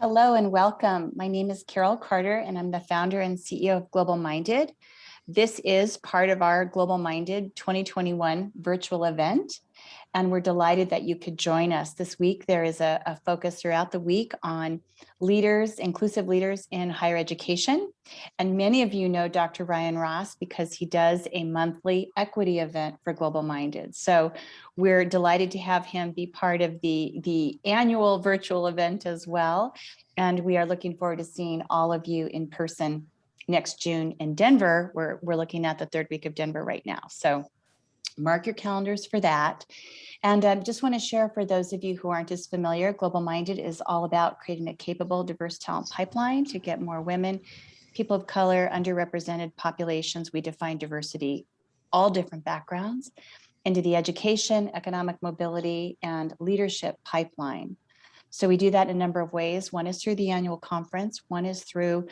Hello and welcome. My name is Carol Carter and I'm the founder and CEO of Global Minded. This is part of our Global Minded 2021 virtual event, and we're delighted that you could join us. This week, there is a focus throughout the week on leaders, inclusive leaders in higher education. And many of you know Dr. Ryan Ross because he does a monthly equity event for Global Minded. So we're delighted to have him be part of the annual virtual event as well. And we are looking forward to seeing all of you in person next June in Denver. We're looking at the third week of Denver right now. So mark your calendars for that. And I just want to share for those of you who aren't as familiar, Global Minded is all about creating a capable, diverse talent pipeline to get more women, people of color, underrepresented populations. We define diversity, all different backgrounds, into the education, economic mobility, and leadership pipeline. So we do that in a number of ways. One is through the annual conference. One is through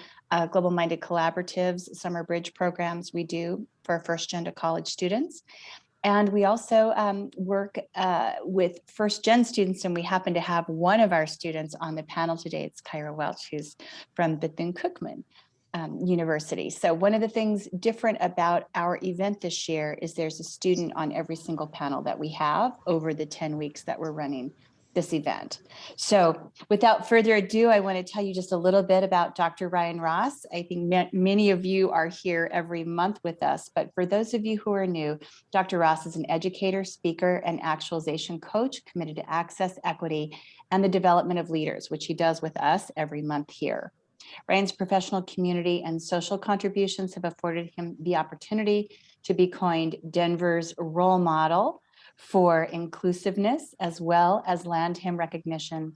Global Minded Collaboratives, summer bridge programs we do for first-gen to college students. And we also work with first-gen students, and we happen to have one of our students on the panel today. It's Kyrah Welch, who's from Bethune-Cookman University. So one of the things different about our event this year is there's a student on every single panel that we have over the 10 weeks that we're running this event. So without further ado, I want to tell you just a little bit about Dr. Ryan Ross. I think many of you are here every month with us, but for those of you who are new, Dr. Ross is an educator, speaker, and actualization coach committed to access, equity, and the development of leaders, which he does with us every month here. Ryan's professional community and social contributions have afforded him the opportunity to be coined Denver's role model for inclusiveness, as well as land him recognition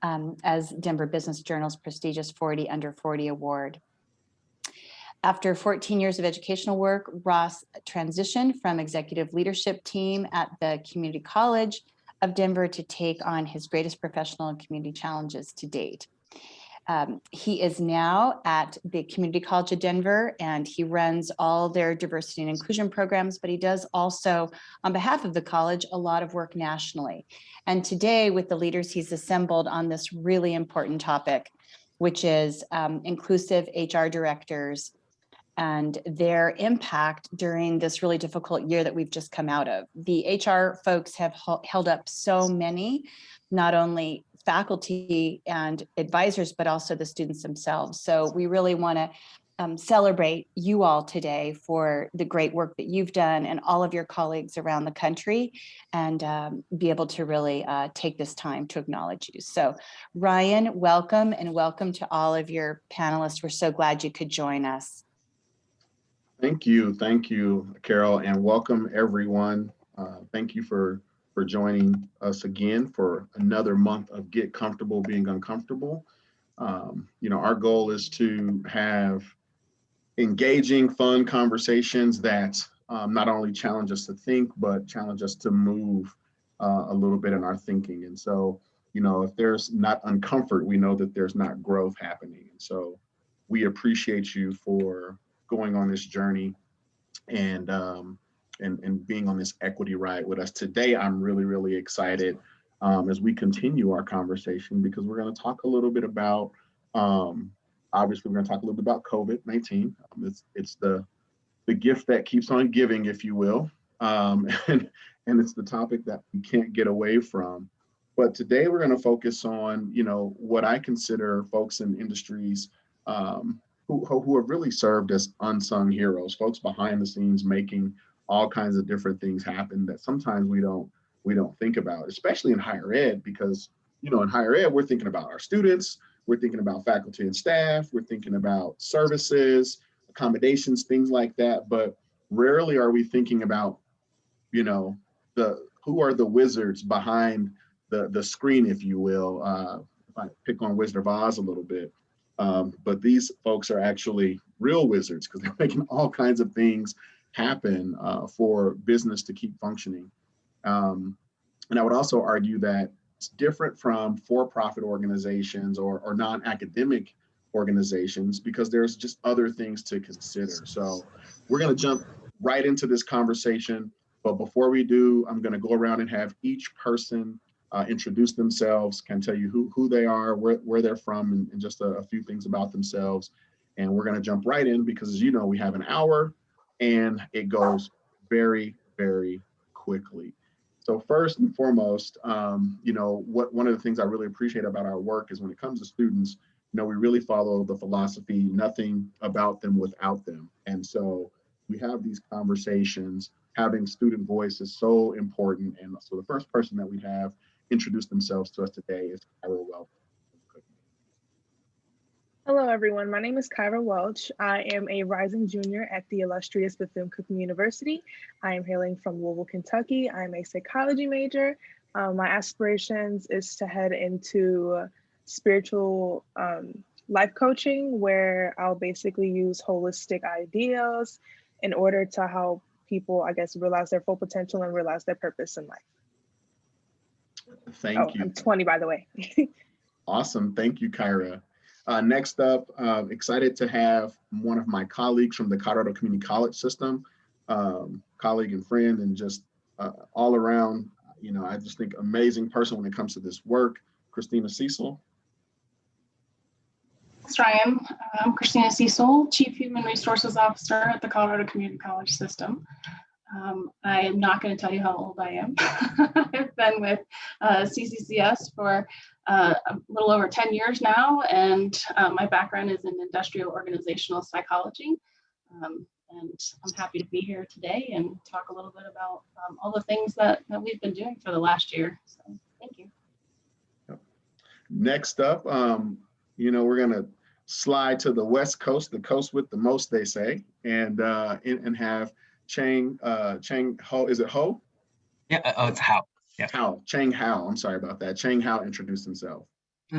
as Denver Business Journal's prestigious 40 Under 40 award. After 14 years of educational work, Ross transitioned from executive leadership team at the Community College of Denver to take on his greatest professional and community challenges to date. He is now at the Community College of Denver, and he runs all their diversity and inclusion programs, but he does also, on behalf of the college, a lot of work nationally. And today, with the leaders he's assembled on this really important topic, which is inclusive HR directors and their impact during this really difficult year that we've just come out of. The HR folks have held up so many, not only faculty and advisors, but also the students themselves. So we really want to celebrate you all today for the great work that you've done and all of your colleagues around the country, and be able to really take this time to acknowledge you. So Ryan, welcome, and welcome to all of your panelists. We're so glad you could join us. Thank you, Carol, and welcome everyone. Thank you for joining us again for another month of Get Comfortable Being Uncomfortable. Our goal is to have engaging, fun conversations that not only challenge us to think, but challenge us to move a little bit in our thinking. And so, if there's not uncomfort, we know that there's not growth happening. And so we appreciate you for going on this journey and being on this equity ride with us. Today, I'm really, really excited as we continue our conversation, because we're going to talk a little bit about, obviously, we're going to talk a little bit about COVID-19. It's the gift that keeps on giving, if you will, and it's the topic that we can't get away from. But today, we're going to focus on, what I consider folks in industries who have really served as unsung heroes, folks behind the scenes making all kinds of different things happen that sometimes we don't think about, especially in higher ed, because in higher ed we're thinking about our students, we're thinking about faculty and staff, we're thinking about services, accommodations, things like that, but rarely are we thinking about who are the wizards behind the screen, if you will. If I pick on Wizard of Oz a little bit. But these folks are actually real wizards, because they're making all kinds of things happen for business to keep functioning. And I would also argue that it's different from for-profit organizations or non-academic organizations, because there's just other things to consider. So we're going to jump right into this conversation. But before we do, I'm going to go around and have each person introduce themselves, can tell you who they are, where they're from, and just a few things about themselves. And we're going to jump right in because, as you know, we have an hour and it goes very, very quickly. So first and foremost, one of the things I really appreciate about our work is when it comes to students, we really follow the philosophy, nothing about them without them. And so we have these conversations. Having student voice is so important. And so the first person that we have introduce themselves to us today is Kyrah Welch. Hello, everyone. My name is Kyrah Welch. I am a rising junior at the illustrious Bethune-Cookman University. I am hailing from Louisville, Kentucky. I'm a psychology major. My aspirations is to head into spiritual life coaching, where I'll basically use holistic ideas in order to help people, I guess, realize their full potential and realize their purpose in life. Thank you. I'm 20, by the way. Awesome. Thank you, Kyra. Next up, excited to have one of my colleagues from the Colorado Community College system, colleague and friend, and just all around, I just think amazing person when it comes to this work, Christina Cecil. That's right. I'm Christina Cecil, Chief Human Resources Officer at the Colorado Community College system. I am not going to tell you how old I am. I've been with CCCS for a little over 10 years now, and my background is in industrial organizational psychology. And I'm happy to be here today and talk a little bit about all the things that we've been doing for the last year. So thank you. Next up, we're going to slide to the West Coast, the coast with the most, they say, and have Cheng Ho, is it Ho? Yeah, it's Hao. Yeah. Hao, Cheng Hao, I'm sorry about that. Cheng Hao introduced himself.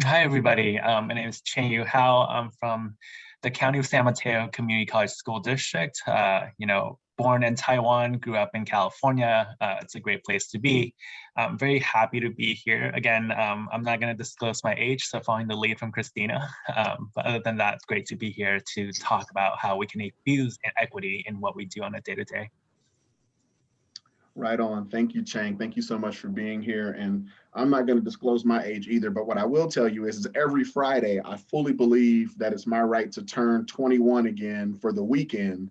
Hi, everybody. My name is Cheng Yu Hao. I'm from the County of San Mateo Community College School District. Born in Taiwan, grew up in California. It's a great place to be. I'm very happy to be here. Again, I'm not going to disclose my age, so following the lead from Christina. But other than that, it's great to be here to talk about how we can infuse equity in what we do on a day-to-day. Right on. Thank you, Cheng. Thank you so much for being here. And I'm not going to disclose my age either, but what I will tell you is every Friday, I fully believe that it's my right to turn 21 again for the weekend,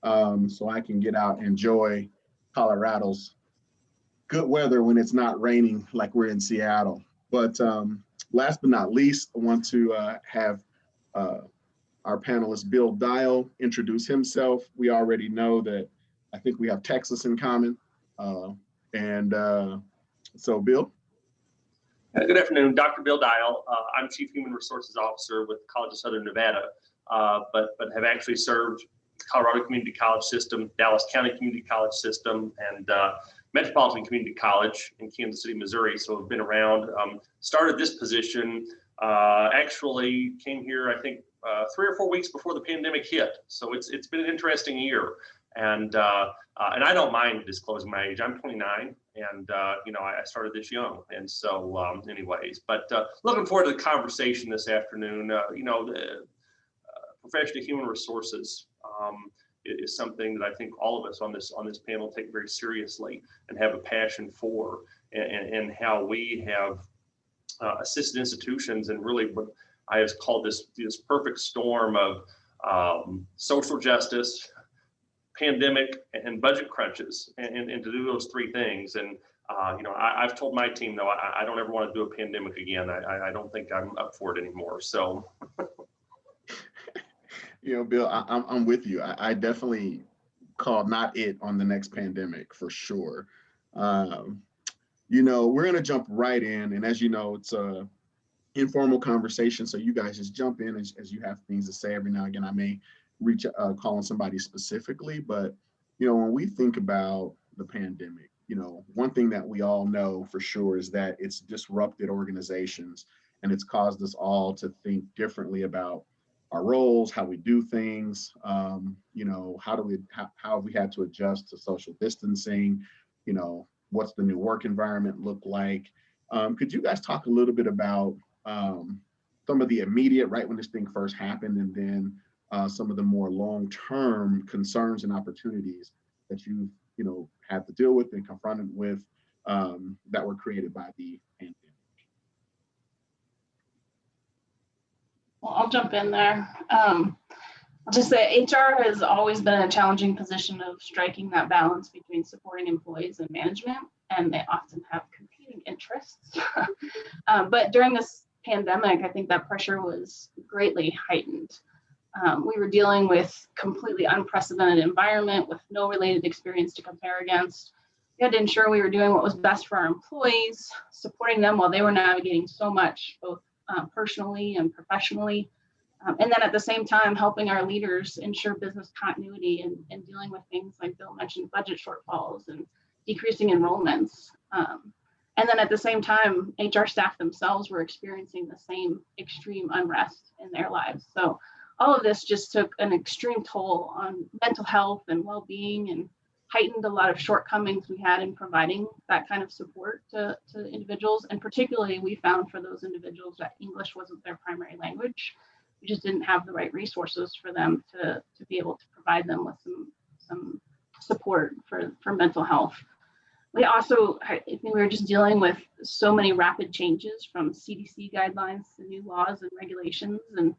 so I can get out and enjoy Colorado's good weather when it's not raining like we're in Seattle. But last but not least, I want to have our panelist, Bill Dial, introduce himself. We already know that I think we have Texas in common. So Bill. Good afternoon, Dr. Bill Dial. I'm Chief Human Resources Officer with College of Southern Nevada, but have actually served Colorado Community College System, Dallas County Community College System, and Metropolitan Community College in Kansas City, Missouri. So I've been around, started this position, actually came here, I think 3 or 4 weeks before the pandemic hit. So it's been an interesting year. And I don't mind disclosing my age. I'm 29, and I started this young. And so, anyways, but looking forward to the conversation this afternoon. The profession of human resources is something that I think all of us on this panel take very seriously and have a passion for, and how we have assisted institutions, and really what I have called this perfect storm of social justice, pandemic, and budget crunches, and to do those three things. And I've told my team, though, I don't ever want to do a pandemic again. I don't think I'm up for it anymore. So Bill, I'm with you. I definitely call not it on the next pandemic for sure. We're going to jump right in, and as you know, it's a informal conversation, so you guys just jump in as you have things to say. Every now and again, I may call on somebody specifically, but when we think about the pandemic, one thing that we all know for sure is that it's disrupted organizations, and it's caused us all to think differently about our roles, how we do things, how have we had to adjust to social distancing, what's the new work environment look like? Could you guys talk a little bit about some of the immediate, right when this thing first happened, and then some of the more long-term concerns and opportunities that you've had to deal with and confronted with that were created by the pandemic. Well, I'll jump in there. I'll just say HR has always been in a challenging position of striking that balance between supporting employees and management, and they often have competing interests. But during this pandemic, I think that pressure was greatly heightened. We were dealing with completely unprecedented environment with no related experience to compare against. We had to ensure we were doing what was best for our employees, supporting them while they were navigating so much, both personally and professionally. And then at the same time, helping our leaders ensure business continuity and dealing with things like Bill mentioned, budget shortfalls and decreasing enrollments. And then at the same time, HR staff themselves were experiencing the same extreme unrest in their lives. So all of this just took an extreme toll on mental health and well-being and heightened a lot of shortcomings we had in providing that kind of support to individuals. And particularly we found for those individuals that English wasn't their primary language. We just didn't have the right resources for them to be able to provide them with some support for mental health. We also, I think we were just dealing with so many rapid changes from CDC guidelines to new laws and regulations. And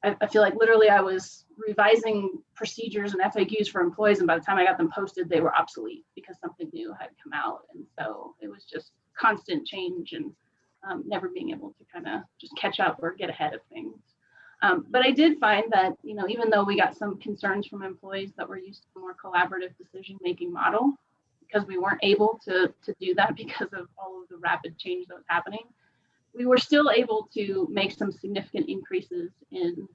I feel like literally I was revising procedures and FAQs for employees, and by the time I got them posted, they were obsolete because something new had come out. And so it was just constant change and never being able to kind of just catch up or get ahead of things. But I did find that, you know, even though we got some concerns from employees that were used to a more collaborative decision-making model, because we weren't able to do that because of all of the rapid change that was happening, we were still able to make some significant increases in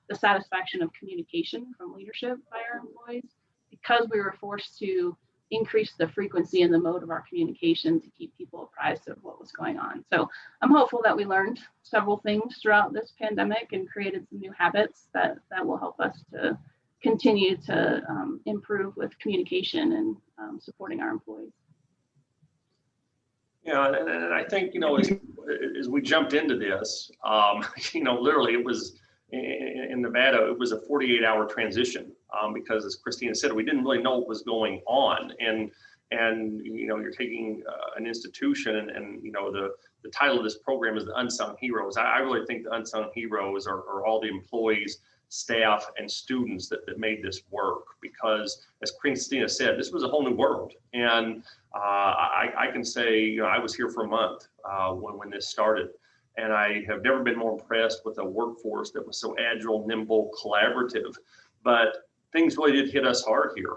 the satisfaction of communication from leadership by our employees, because we were forced to increase the frequency and the mode of our communication to keep people apprised of what was going on. So I'm hopeful that we learned several things throughout this pandemic and created some new habits that will help us to continue to improve with communication and supporting our employees. Yeah, and I think, you know, as we jumped into this, you know, literally it was in Nevada, it was a 48-hour transition because, as Christina said, we didn't really know what was going on. And you know, you're taking an institution and you know, the title of this program is the Unsung Heroes. I really think the Unsung Heroes are all the employees, staff, and students that made this work, because as Christina said, this was a whole new world. And I can say, you know, I was here for a month when this started, and I have never been more impressed with a workforce that was so agile, nimble, collaborative. But things really did hit us hard here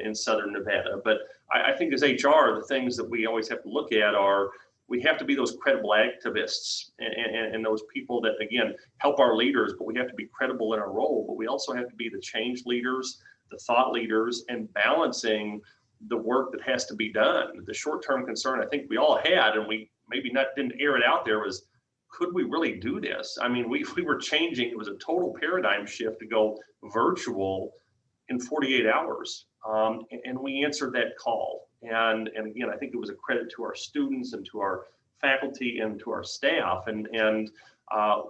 in Southern Nevada. But I think as HR, the things that we always have to look at are, we have to be those credible activists and those people that, again, help our leaders, but we have to be credible in our role, but we also have to be the change leaders, the thought leaders, and balancing the work that has to be done. The short-term concern I think we all had, and we maybe didn't air it out there, was, could we really do this? I mean, we were changing. It was a total paradigm shift to go virtual in 48 hours. And we answered that call. And again, I think it was a credit to our students and to our faculty and to our staff. And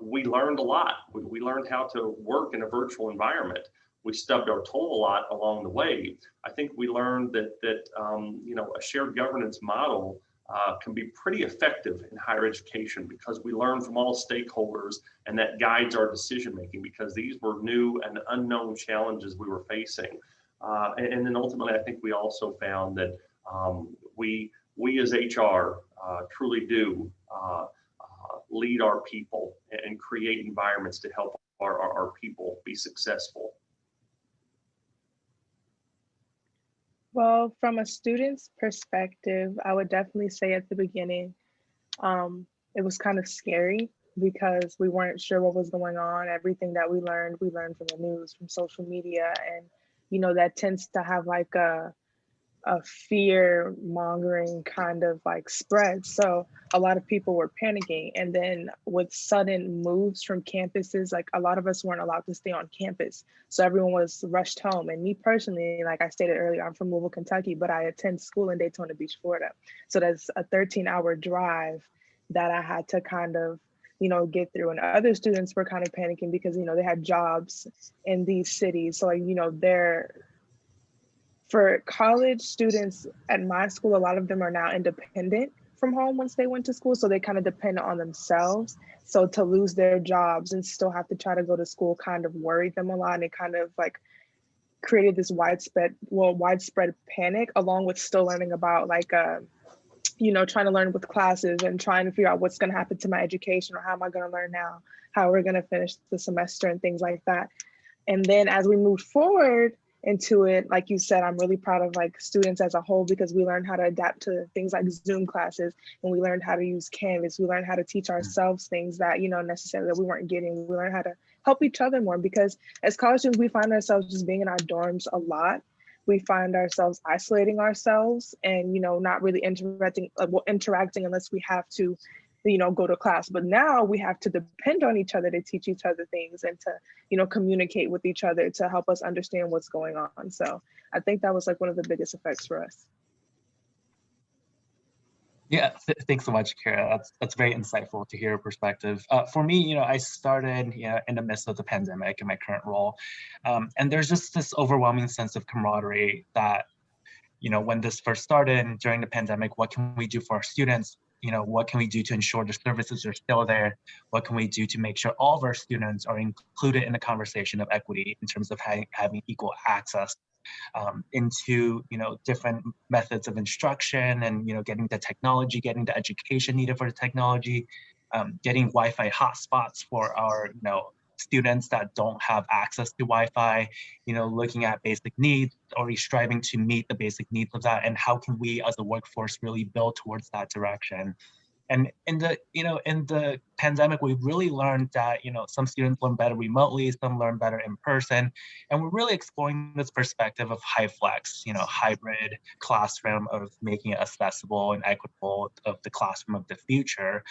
we learned a lot. We learned how to work in a virtual environment. We stubbed our toe a lot along the way. I think we learned that you know, a shared governance model can be pretty effective in higher education, because we learn from all stakeholders, and that guides our decision making, because these were new and unknown challenges we were facing. And then ultimately, I think we also found that we as HR truly do lead our people and create environments to help our people be successful. Well, from a student's perspective, I would definitely say at the beginning, it was kind of scary because we weren't sure what was going on. Everything that we learned from the news, from social media, and you know, that tends to have like a fear mongering kind of like spread. So a lot of people were panicking. And then with sudden moves from campuses, like a lot of us weren't allowed to stay on campus. So everyone was rushed home. And me personally, like I stated earlier, I'm from Louisville, Kentucky, but I attend school in Daytona Beach, Florida. So that's a 13-hour drive that I had to kind of, you know, get through. And other students were kind of panicking because, you know, they had jobs in these cities. So, like, you know, their For college students at my school, a lot of them are now independent from home once they went to school. So they kind of depend on themselves. So to lose their jobs and still have to try to go to school kind of worried them a lot. And it kind of like created this widespread panic, along with still learning about like, trying to learn with classes and trying to figure out what's going to happen to my education, or how am I going to learn now, how we're going to finish the semester and things like that. And then as we moved forward into it, like you said, I'm really proud of like students as a whole, because we learned how to adapt to things like Zoom classes, and we learned how to use Canvas. We learned how to teach ourselves things that, necessarily that we weren't getting. We learned how to help each other more, because as college students, we find ourselves just being in our dorms a lot. We find ourselves isolating ourselves and, not really interacting unless we have to, go to class. But now we have to depend on each other to teach each other things and to, communicate with each other to help us understand what's going on. So I think that was like one of the biggest effects for us. Yeah, thanks so much, Kyrah. That's very insightful to hear your perspective. For me, I started in the midst of the pandemic in my current role, and there's just this overwhelming sense of camaraderie that, when this first started and during the pandemic, what can we do for our students? What can we do to ensure the services are still there? What can we do to make sure all of our students are included in the conversation of equity in terms of having equal access into different methods of instruction, and getting the technology, getting the education needed for the technology, getting Wi-Fi hotspots for our students that don't have access to Wi-Fi, looking at basic needs, or striving to meet the basic needs of that, and how can we as a workforce really build towards that direction. And in the pandemic, we really learned that, some students learn better remotely, some learn better in person. And we're really exploring this perspective of high flex, hybrid classroom, of making it accessible and equitable, of the classroom of the future.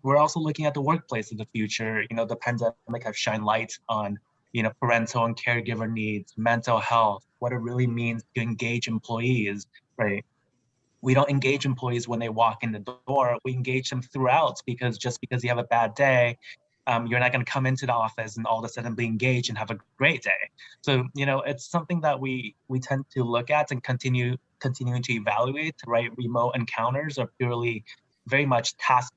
We're also looking at the workplace of the future. The pandemic has shined light on parental and caregiver needs, mental health, what it really means to engage employees, right? We don't engage employees when they walk in the door. We engage them throughout, because just because you have a bad day, you're not going to come into the office and all of a sudden be engaged and have a great day. So, it's something that we tend to look at and continuing to evaluate, right? Remote encounters are purely very much task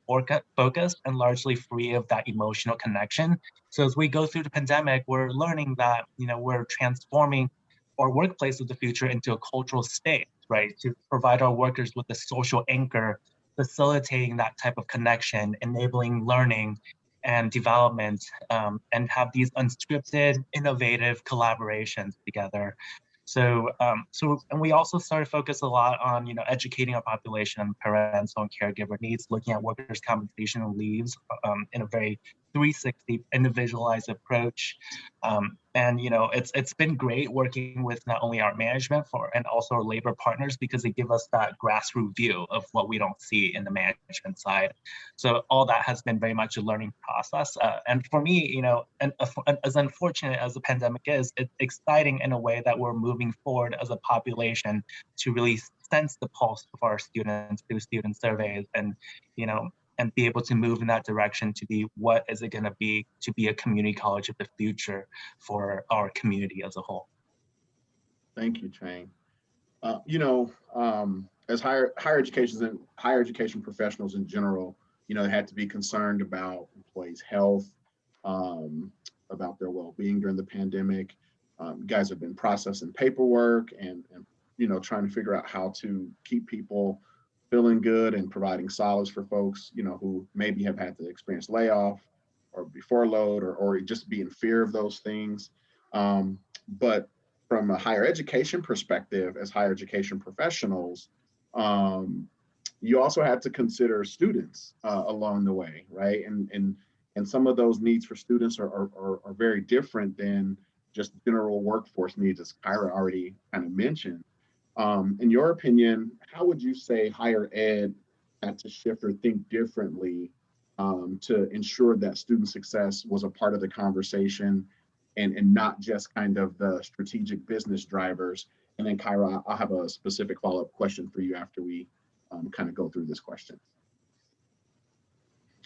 focused and largely free of that emotional connection. So as we go through the pandemic, we're learning that, we're transforming our workplace of the future into a cultural space, right? To provide our workers with a social anchor, facilitating that type of connection, enabling learning and development, and have these unscripted, innovative collaborations together. So, and we also started to focus a lot on, educating our population on parental and caregiver needs, looking at workers' compensation and leaves in a very 360 individualized approach. And it's been great working with not only our management and also our labor partners, because they give us that grassroots view of what we don't see in the management side. So all that has been very much a learning process. And for me, and as unfortunate as the pandemic is, it's exciting in a way that we're moving forward as a population to really sense the pulse of our students through student surveys, and and be able to move in that direction to be, what is it going to be to be a community college of the future for our community as a whole. Thank you, Cheng. As higher education professionals in general, they had to be concerned about employees' health, about their well-being during the pandemic. You guys have been processing paperwork and trying to figure out how to keep people feeling good and providing solace for folks, who maybe have had to experience layoff or be furloughed, or just be in fear of those things. But from a higher education perspective, as higher education professionals, you also had to consider students along the way, right? And some of those needs for students are very different than just general workforce needs, as Kyra already kind of mentioned. In your opinion, how would you say higher ed had to shift or think differently to ensure that student success was a part of the conversation, and not just kind of the strategic business drivers? And then Kyra, I'll have a specific follow-up question for you after we kind of go through this question.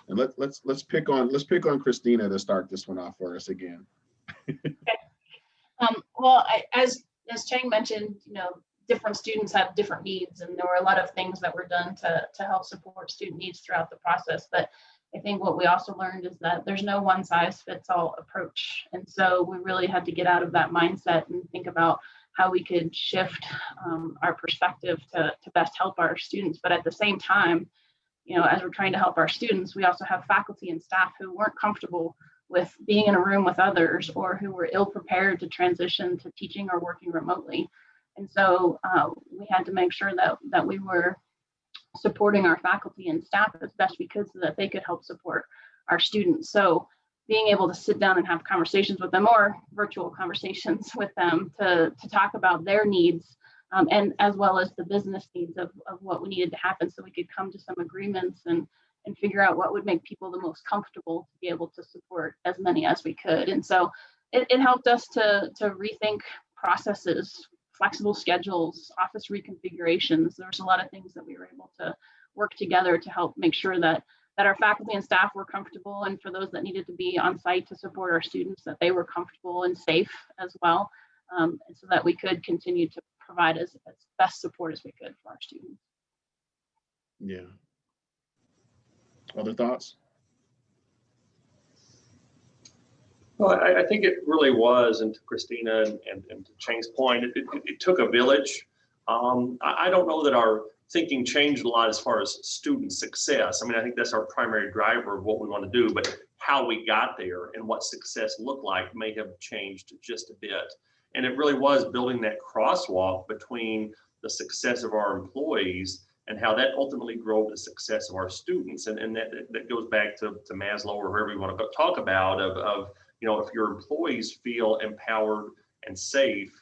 And let's pick on Christina to start this one off for us again. Well, as As Cheng mentioned, different students have different needs, and there were a lot of things that were done to help support student needs throughout the process. But I think what we also learned is that there's no one size fits all approach. And so we really had to get out of that mindset and think about how we could shift our perspective to best help our students. But at the same time, as we're trying to help our students, we also have faculty and staff who weren't comfortable with being in a room with others, or who were ill prepared to transition to teaching or working remotely. And so we had to make sure that we were supporting our faculty and staff as best we could so that they could help support our students. So being able to sit down and have conversations with them, or virtual conversations with them, to talk about their needs, and as well as the business needs of what we needed to happen, so we could come to some agreements and figure out what would make people the most comfortable to be able to support as many as we could. And so it helped us to rethink processes, flexible schedules, office reconfigurations. There's a lot of things that we were able to work together to help make sure that our faculty and staff were comfortable, and for those that needed to be on site to support our students, that they were comfortable and safe as well, and so that we could continue to provide as best support as we could for our students. Yeah. Other thoughts? Well, I think it really was, and to Christina and to Cheng's point, it took a village. I don't know that our thinking changed a lot as far as student success. I mean, I think that's our primary driver of what we want to do, but how we got there and what success looked like may have changed just a bit. And it really was building that crosswalk between the success of our employees and how that ultimately drove the success of our students. And that goes back to Maslow, or whoever you want to talk about, of if your employees feel empowered and safe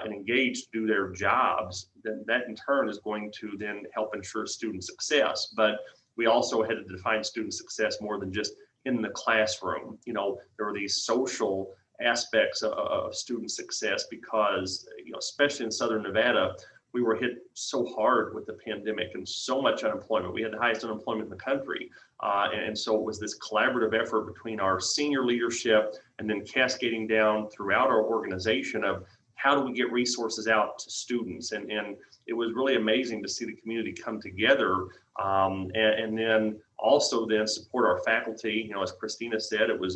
and engaged to do their jobs, then that in turn is going to then help ensure student success. But we also had to define student success more than just in the classroom. There were these social aspects of student success because, especially in Southern Nevada, we were hit so hard with the pandemic and so much unemployment. We had the highest unemployment in the country. And so it was this collaborative effort between our senior leadership and then cascading down throughout our organization of how do we get resources out to students? And it was really amazing to see the community come together, and then also then support our faculty. As Christina said, it was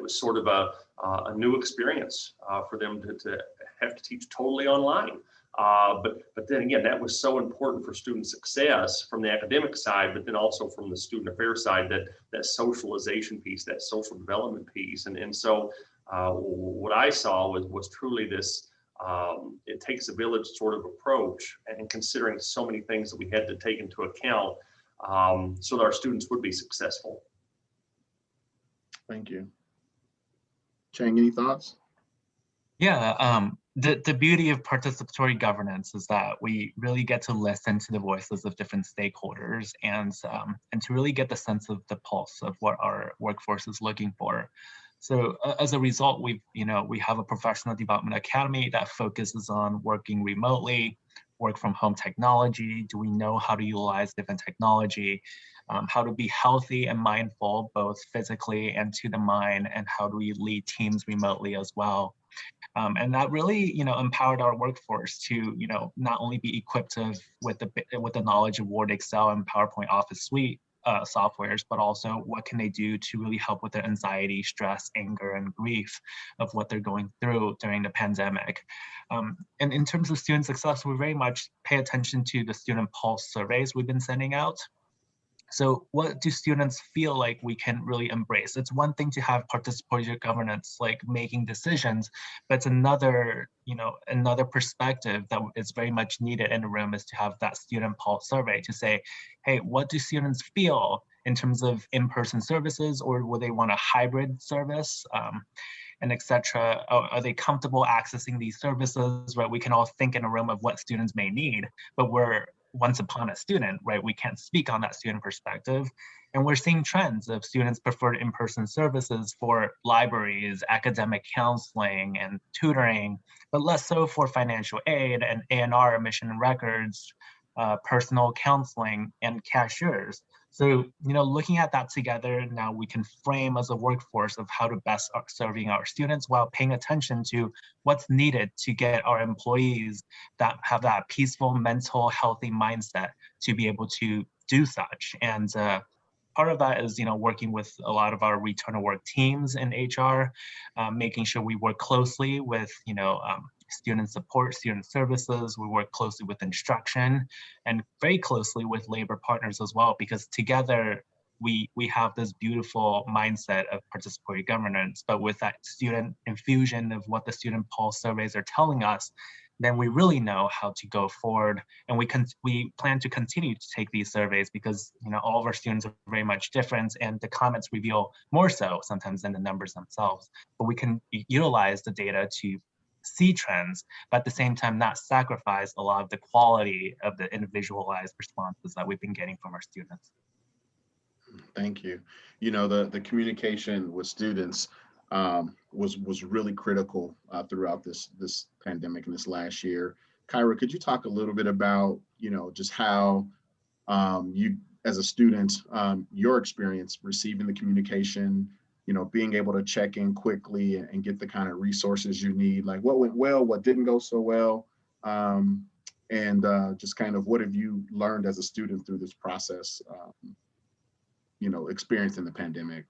sort of a new experience for them to have to teach totally online. But then again, that was so important for student success from the academic side, but then also from the student affairs side, that socialization piece, that social development piece. And so what I saw was truly this, it takes a village sort of approach, and considering so many things that we had to take into account so that our students would be successful. Thank you. Cheng, any thoughts? Yeah, the beauty of participatory governance is that we really get to listen to the voices of different stakeholders and to really get the sense of the pulse of what our workforce is looking for. So as a result, we have a professional development academy that focuses on working remotely, work from home technology. Do we know how to utilize different technology? How to be healthy and mindful, both physically and to the mind, and how do we lead teams remotely as well? And that really, empowered our workforce to, not only be equipped with the knowledge of Word, Excel, and PowerPoint Office Suite softwares, but also what can they do to really help with their anxiety, stress, anger, and grief of what they're going through during the pandemic. And in terms of student success, we very much pay attention to the student pulse surveys we've been sending out. So what do students feel like we can really embrace? It's one thing to have participatory governance, like making decisions, but it's another perspective that is very much needed in the room is to have that student pulse survey to say, hey, what do students feel in terms of in-person services, or will they want a hybrid service? And etc. Are they comfortable accessing these services, right? We can all think in a room of what students may need, but we're once upon a student, right? We can't speak on that student perspective. And we're seeing trends of students preferred in-person services for libraries, academic counseling, and tutoring, but less so for financial aid and A&R, admission and records, personal counseling, and cashiers. So, looking at that together, now we can frame as a workforce of how to best serving our students while paying attention to what's needed to get our employees that have that peaceful, mental, healthy mindset to be able to do such. And part of that is, working with a lot of our return to work teams in HR, making sure we work closely with, student support, student services. We work closely with instruction and very closely with labor partners as well, because together we have this beautiful mindset of participatory governance. But with that student infusion of what the student pulse surveys are telling us, then we really know how to go forward. And we plan to continue to take these surveys because all of our students are very much different, and the comments reveal more so sometimes than the numbers themselves. But we can utilize the data to see trends, but at the same time not sacrifice a lot of the quality of the individualized responses that we've been getting from our students. Thank you. The communication with students was really critical throughout this pandemic and this last year. Kyra, could you talk a little bit about just how you as a student, your experience receiving the communication, being able to check in quickly and get the kind of resources you need, like what went well, what didn't go so well, and just kind of what have you learned as a student through this process, experiencing the pandemic?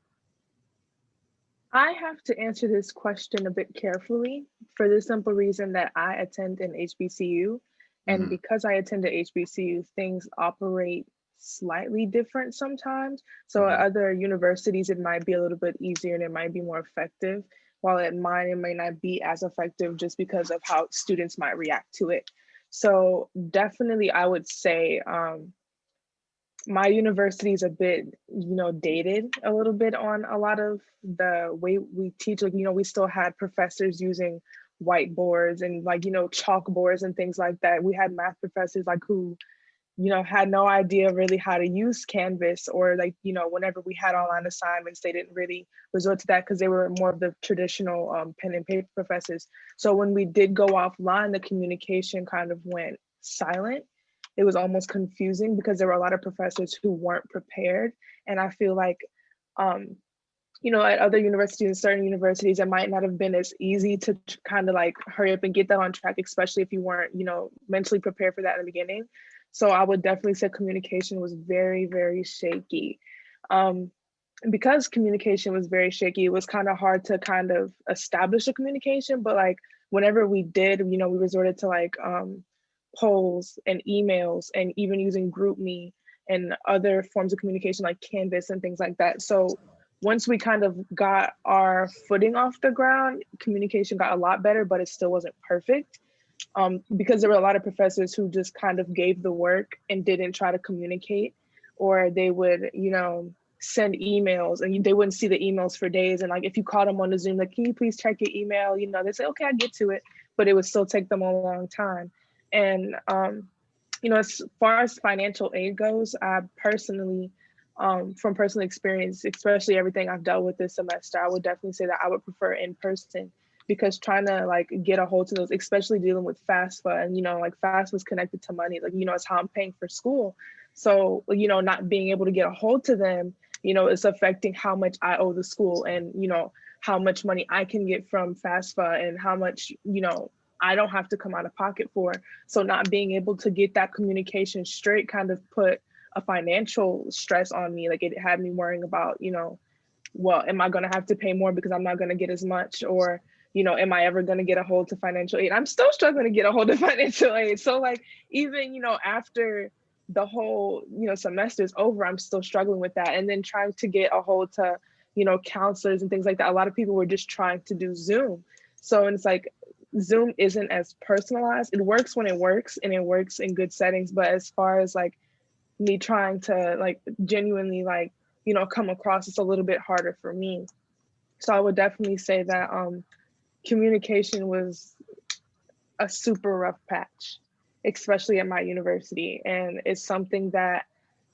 I have to answer this question a bit carefully for the simple reason that I attend an HBCU. And because I attend a HBCU, things operate slightly different sometimes. So at other universities, it might be a little bit easier and it might be more effective, while at mine, it may not be as effective just because of how students might react to it. So definitely, I would say my university is a bit, dated a little bit on a lot of the way we teach. Like, we still had professors using whiteboards and chalkboards and things like that. We had math professors who had no idea really how to use Canvas, or whenever we had online assignments, they didn't really resort to that because they were more of the traditional pen and paper professors. So when we did go offline, the communication kind of went silent. It was almost confusing because there were a lot of professors who weren't prepared. And I feel like, at other universities and certain universities, it might not have been as easy to kind of hurry up and get that on track, especially if you weren't, mentally prepared for that in the beginning. So I would definitely say communication was very, very shaky. Because communication was very shaky, it was kind of hard to kind of establish a communication. But whenever we did, we resorted to polls and emails and even using GroupMe and other forms of communication like Canvas and things like that. So once we kind of got our footing off the ground, communication got a lot better, but it still wasn't perfect. Because there were a lot of professors who just kind of gave the work and didn't try to communicate, or they would, send emails and they wouldn't see the emails for days. And if you called them on the Zoom, can you please check your email? They say, okay, I get to it, but it would still take them a long time. And, as far as financial aid goes, I personally, from personal experience, especially everything I've dealt with this semester, I would definitely say that I would prefer in person, because trying to get a hold to those, especially dealing with FAFSA, and FAFSA was connected to money, it's how I'm paying for school. So, not being able to get a hold to them, it's affecting how much I owe the school, and, how much money I can get from FAFSA and how much, I don't have to come out of pocket for. So not being able to get that communication straight kind of put a financial stress on me. It had me worrying about, well, am I going to have to pay more because I'm not going to get as much? Or, am I ever going to get a hold to financial aid? I'm still struggling to get a hold of financial aid. So even, after the whole, semester is over, I'm still struggling with that. And then trying to get a hold to, counselors and things like that. A lot of people were just trying to do Zoom. So it's Zoom isn't as personalized. It works when it works and it works in good settings. But as far as me trying to genuinely come across, it's a little bit harder for me. So I would definitely say that communication was a super rough patch, especially at my university. And it's something that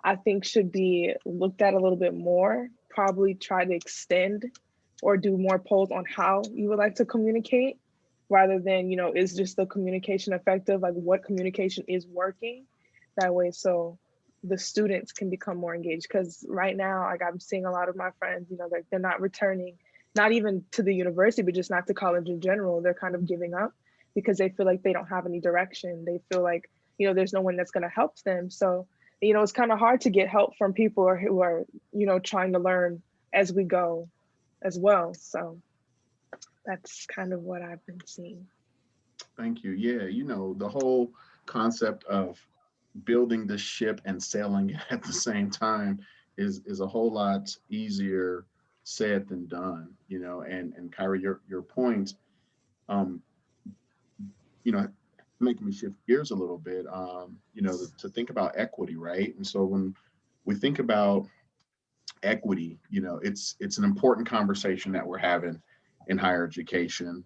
I think should be looked at a little bit more, probably try to extend or do more polls on how you would like to communicate, rather than, is just the communication effective? What communication is working that way? So the students can become more engaged. Because right now, like I'm seeing a lot of my friends, you know, they're not returning, not even to the university, but just not to college in general. They're kind of giving up because they feel like they don't have any direction. They feel like, you know, there's no one that's going to help them. So, you know, it's kind of hard to get help from people who are, you know, trying to learn as we go as well. So that's kind of what I've been seeing. Thank you. Yeah, you know, the whole concept of building the ship and sailing it at the same time is a whole lot easier said than done, you know, and Kyra, your point, um, you know, making me shift gears a little bit, you know, to think about equity, right? And so when we think about equity, you know, it's an important conversation that we're having in higher education.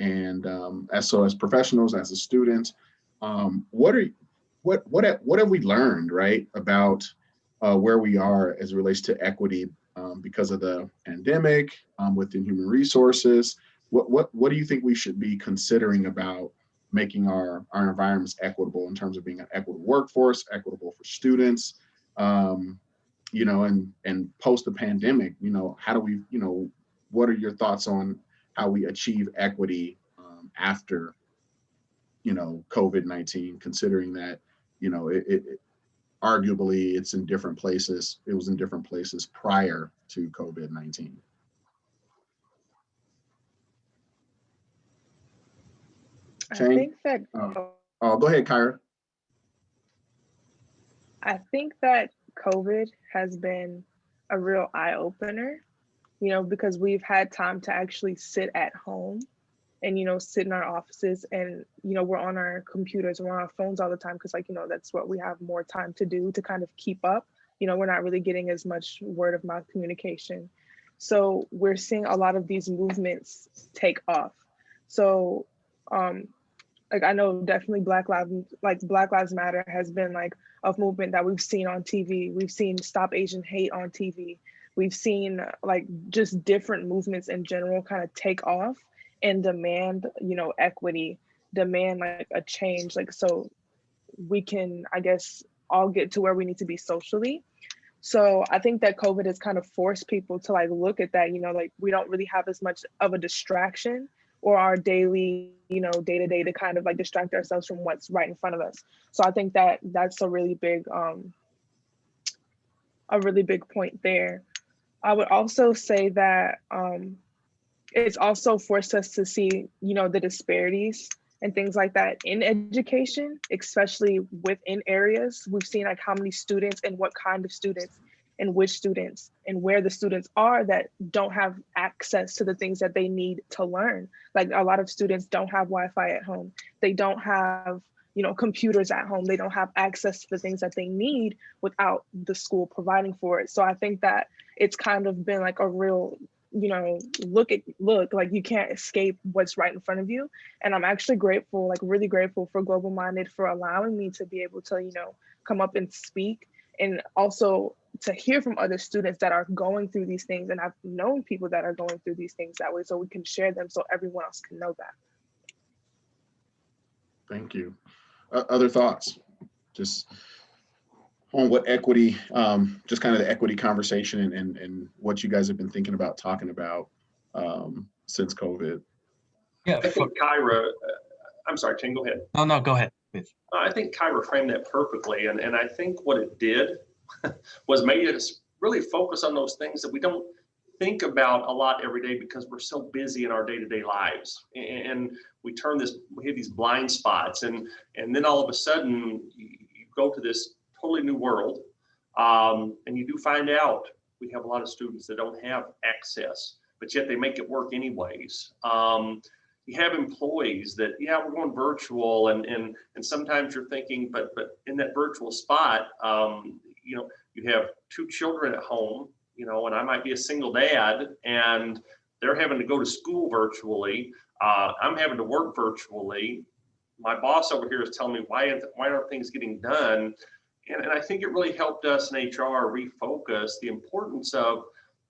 As professionals, as a student, what have we learned, right, about where we are as it relates to equity because of the pandemic within human resources? What do you think we should be considering about making our environments equitable in terms of being an equitable workforce, equitable for students? You know, and post the pandemic, you know, how do we, you know, what are your thoughts on how we achieve equity after, you know, COVID-19, considering that, you know, it arguably it's in different places, it was in different places prior to COVID-19. I Cheng? think that Oh, go ahead, Kyra. I think that COVID has been a real eye opener, you know, because we've had time to actually sit at home and, you know, sit in our offices and, you know, we're on our computers, we're on our phones all the time because, like, you know, that's what we have more time to do to kind of keep up. You know, we're not really getting as much word of mouth communication. So we're seeing a lot of these movements take off. So, like I know definitely Black Lives Matter has been like a movement that we've seen on TV. We've seen Stop Asian Hate on TV. We've seen like just different movements in general kind of take off and demand, you know, equity, demand like a change, like so we can, I guess, all get to where we need to be socially. So I think that COVID has kind of forced people to like look at that, you know, like we don't really have as much of a distraction or our daily, you know, day to day to kind of like distract ourselves from what's right in front of us. So I think that that's a really big point there. I would also say that it's also forced us to see, you know, the disparities and things like that in education, especially within areas. We've seen like how many students and what kind of students and which students and where the students are that don't have access to the things that they need to learn. Like a lot of students don't have Wi-Fi at home. They don't have, you know, computers at home. They don't have access to the things that they need without the school providing for it. So I think that it's kind of been like a real, you know, look, like you can't escape what's right in front of you. And I'm actually grateful, like really grateful for Global Minded for allowing me to be able to, you know, come up and speak and also to hear from other students that are going through these things. And I've known people that are going through these things that way, so we can share them so everyone else can know that. Thank you. Other thoughts? Just on what equity, just kind of the equity conversation and what you guys have been thinking about, talking about since COVID. Yeah, I think Kyra, I'm sorry, Cheng, go ahead. Oh, no, go ahead, please. I think Kyra framed that perfectly. And I think what it did was made us really focus on those things that we don't think about a lot every day because we're so busy in our day-to-day lives. And we hit these blind spots. And then all of a sudden you go to this totally new world. And you do find out we have a lot of students that don't have access, but yet they make it work anyways. You have employees that, yeah, we're going virtual, and sometimes you're thinking, but in that virtual spot, you know, you have two children at home, you know, and I might be a single dad, and they're having to go to school virtually. I'm having to work virtually. My boss over here is telling me why aren't things getting done? And I think it really helped us in HR refocus the importance of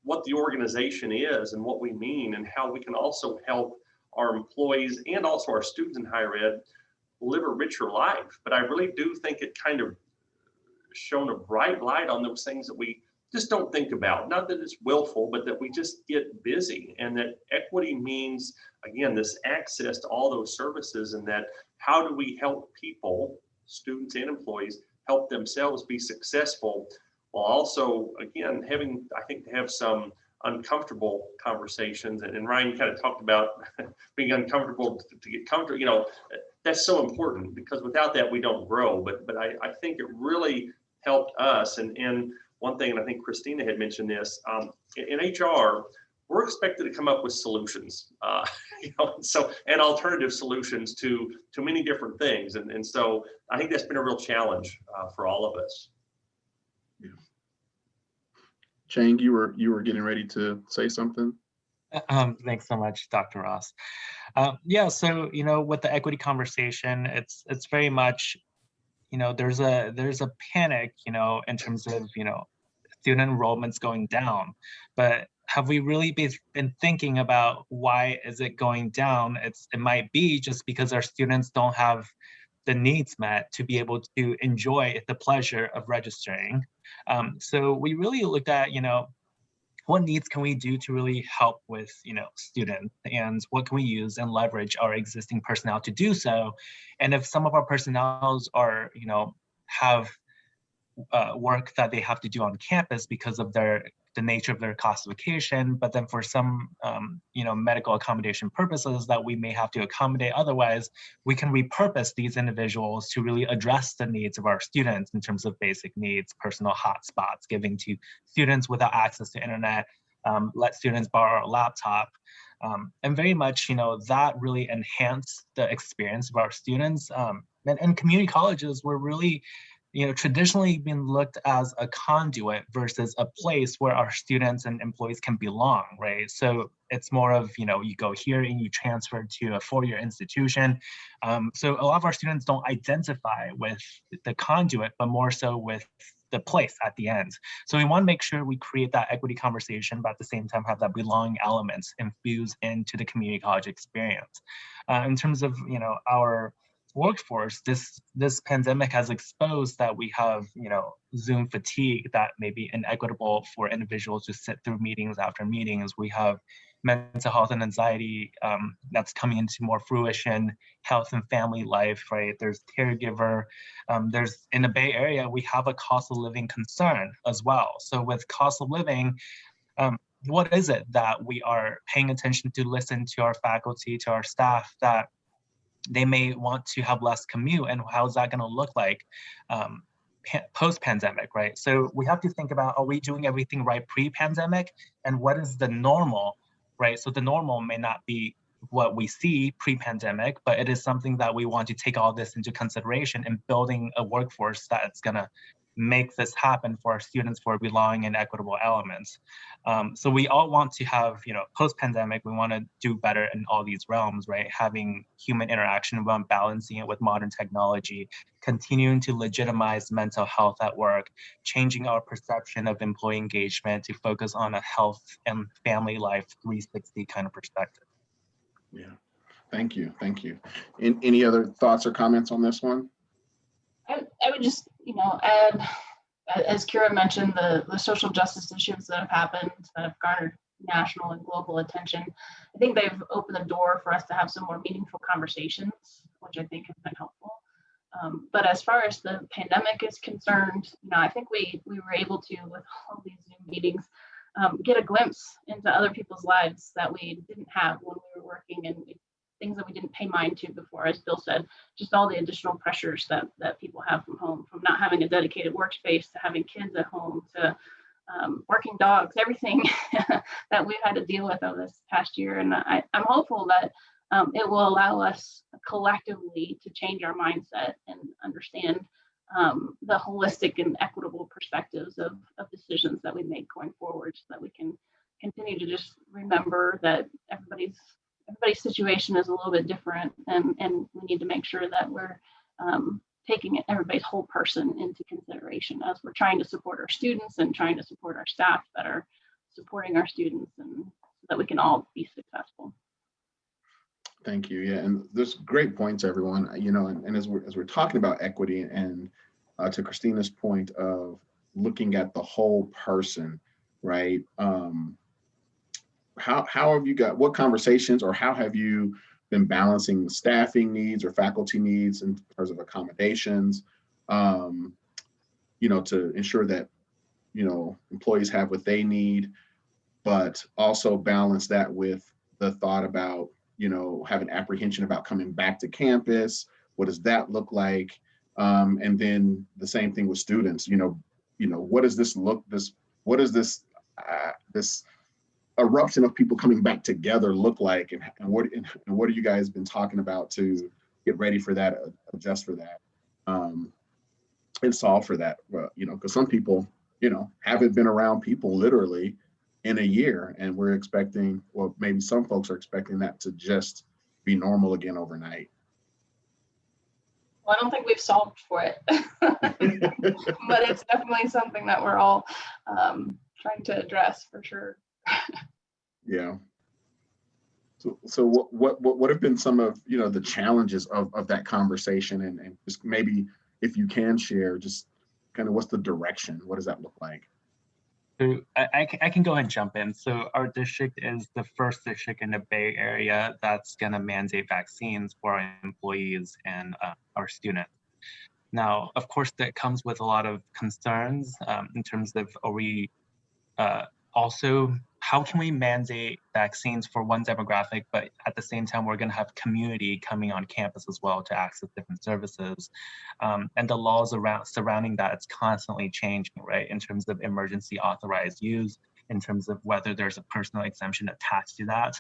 what the organization is and what we mean and how we can also help our employees and also our students in higher ed live a richer life. But I really do think it kind of shone a bright light on those things that we just don't think about. Not that it's willful, but that we just get busy, and that equity means, again, this access to all those services, and that how do we help people, students and employees, help themselves be successful, while also, again, having, I think, to have some uncomfortable conversations. And Ryan kind of talked about being uncomfortable to get comfortable. You know, that's so important, because without that, we don't grow. But I think it really helped us. And one thing, and I think Christina had mentioned this, in HR, we're expected to come up with solutions, you know, and alternative solutions to many different things. And so I think that's been a real challenge for all of us. Yeah. Cheng, you were getting ready to say something. Thanks so much, Dr. Ross. Yeah, so, you know, with the equity conversation, it's very much, you know, there's a panic, you know, in terms of, you know, student enrollment's going down, but have we really been thinking about why is it going down? It might be just because our students don't have the needs met to be able to enjoy the pleasure of registering. So we really looked at, you know, what needs can we do to really help with, you know, students, and what can we use and leverage our existing personnel to do so? And if some of our personnel are, you know, have work that they have to do on campus because of the nature of their classification, but then for some you know, medical accommodation purposes that we may have to accommodate otherwise, we can repurpose these individuals to really address the needs of our students in terms of basic needs, personal hotspots, giving to students without access to internet, let students borrow a laptop, and very much, you know, that really enhanced the experience of our students. And community colleges were really, you know, traditionally been looked as a conduit versus a place where our students and employees can belong, right? So it's more of, you know, you go here and you transfer to a four-year institution. So a lot of our students don't identify with the conduit, but more so with the place at the end. So we want to make sure we create that equity conversation, but at the same time have that belonging elements infused into the community college experience. In terms of, you know, our workforce, this pandemic has exposed that we have, you know, Zoom fatigue that may be inequitable for individuals to sit through meetings after meetings. We have mental health and anxiety that's coming into more fruition, health and family life, right? There's caregiver, there's in the Bay Area, we have a cost of living concern as well. So with cost of living, what is it that we are paying attention to listen to our faculty, to our staff, that they may want to have less commute, and how is that going to look like post-pandemic, right? So we have to think about, are we doing everything right pre-pandemic, and what is the normal, right? So the normal may not be what we see pre-pandemic, but it is something that we want to take all this into consideration in building a workforce that's going to make this happen for our students, for belonging and equitable elements. So we all want to have, you know, post-pandemic, we want to do better in all these realms, right? Having human interaction, while balancing it with modern technology, continuing to legitimize mental health at work, changing our perception of employee engagement to focus on a health and family life 360 kind of perspective. Yeah, thank you, thank you. Any other thoughts or comments on this one? I would just, you know, add, as Kyrah mentioned, the social justice issues that have happened, that have garnered national and global attention. I think they've opened the door for us to have some more meaningful conversations, which I think has been helpful. But as far as the pandemic is concerned, you know, I think we were able to, with all these Zoom meetings, get a glimpse into other people's lives that we didn't have when we were working, and things that we didn't pay mind to before. As Bill said, just all the additional pressures that people have from home, from not having a dedicated workspace to having kids at home to working dogs, everything that we've had to deal with over this past year. And I'm hopeful that it will allow us collectively to change our mindset and understand the holistic and equitable perspectives of decisions that we make going forward, so that we can continue to just remember that everybody's situation is a little bit different, and we need to make sure that we're taking everybody's whole person into consideration as we're trying to support our students and trying to support our staff that are supporting our students, and so that we can all be successful. Thank you. Yeah, and there's great points, everyone. You know, and as we're talking about equity and to Christina's point of looking at the whole person, right? How have you got, what conversations or how have you been balancing staffing needs or faculty needs in terms of accommodations, to ensure that, employees have what they need, but also balance that with the thought about, having apprehension about coming back to campus. What does that look like? And then the same thing with students, what does this what does this eruption of people coming back together look like? And what have you guys been talking about to get ready for that, adjust for that, and solve for that? Because some people, haven't been around people literally in a year, and we're expecting, well, maybe some folks are expecting that to just be normal again overnight. Well, I don't think we've solved for it, but it's definitely something that we're all trying to address for sure. Yeah. So what have been some of, the challenges of that conversation, and just maybe if you can share just kind of what's the direction? What does that look like? So I can go ahead and jump in. So our district is the first district in the Bay Area that's going to mandate vaccines for our employees and our students. Now, of course, that comes with a lot of concerns in terms of, are we also, how can we mandate vaccines for one demographic, but at the same time, we're going to have community coming on campus as well to access different services. And the laws surrounding that, it's constantly changing, right? In terms of emergency authorized use, in terms of whether there's a personal exemption attached to that,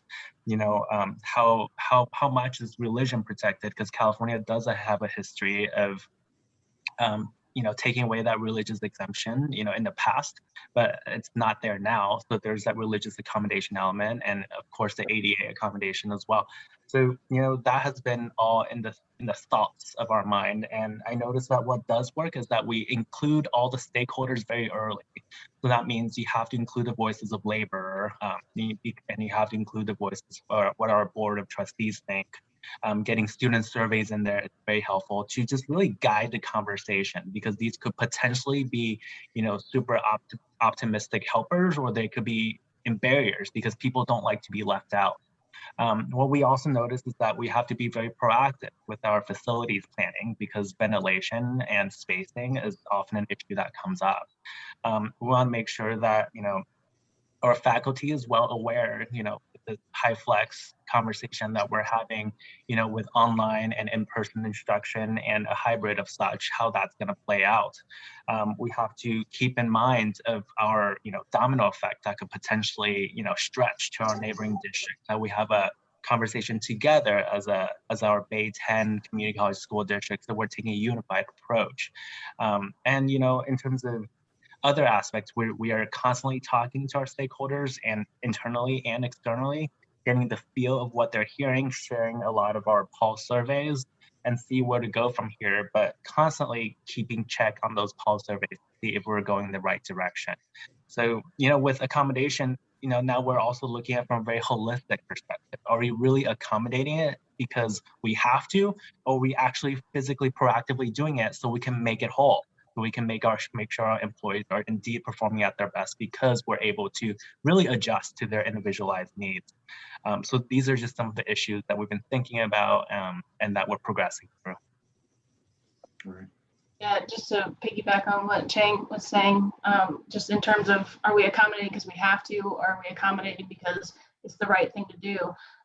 how much is religion protected? Because California does have a history of taking away that religious exemption, in the past, but it's not there now. So there's that religious accommodation element, and of course the ADA accommodation as well. So, that has been all in the thoughts of our mind. And I noticed that what does work is that we include all the stakeholders very early. So that means you have to include the voices of labor, and you have to include the voices of what our board of trustees think. Getting student surveys in there is very helpful to just really guide the conversation, because these could potentially be, super optimistic helpers, or they could be in barriers because people don't like to be left out. What we also notice is that we have to be very proactive with our facilities planning, because ventilation and spacing is often an issue that comes up. We want to make sure that, our faculty is well aware, the high flex conversation that we're having, with online and in-person instruction and a hybrid of such, how that's going to play out. We have to keep in mind of our, domino effect that could potentially, stretch to our neighboring district, that we have a conversation together as our Bay 10 community college school districts, that we're taking a unified approach. And, in terms of other aspects, we are constantly talking to our stakeholders, and internally and externally, getting the feel of what they're hearing, sharing a lot of our pulse surveys, and see where to go from here, but constantly keeping check on those pulse surveys to see if we're going in the right direction. So, with accommodation, now we're also looking at it from a very holistic perspective. Are we really accommodating it because we have to, or are we actually physically proactively doing it so we can make it whole? So we can make sure our employees are indeed performing at their best, because we're able to really adjust to their individualized needs. So these are just some of the issues that we've been thinking about, and that we're progressing through. All right. Yeah, just to piggyback on what Cheng was saying, just in terms of, are we accommodating because we have to, or are we accommodating because it's the right thing to do?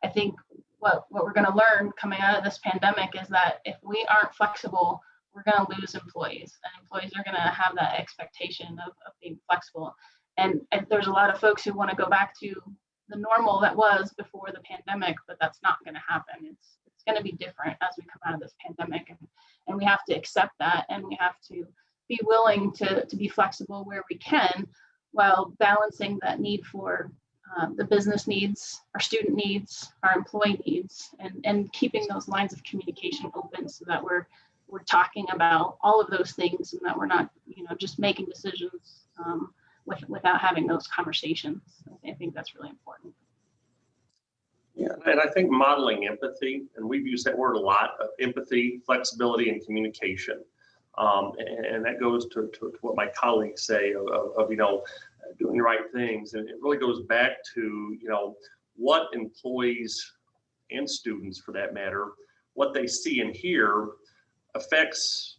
I think what we're going to learn coming out of this pandemic is that if we aren't flexible, we're going to lose employees, and employees are going to have that expectation of being flexible. And there's a lot of folks who want to go back to the normal that was before the pandemic, but that's not going to happen. It's going to be different as we come out of this pandemic, and we have to accept that, and we have to be willing to be flexible where we can, while balancing that need for the business needs, our student needs, our employee needs, and keeping those lines of communication open so that we're talking about all of those things, and that we're not, just making decisions without having those conversations. I think that's really important. Yeah, and I think modeling empathy, and we've used that word a lot, of empathy, flexibility, and communication. And that goes to what my colleagues say of doing the right things. And it really goes back to, what employees and students, for that matter, what they see and hear affects,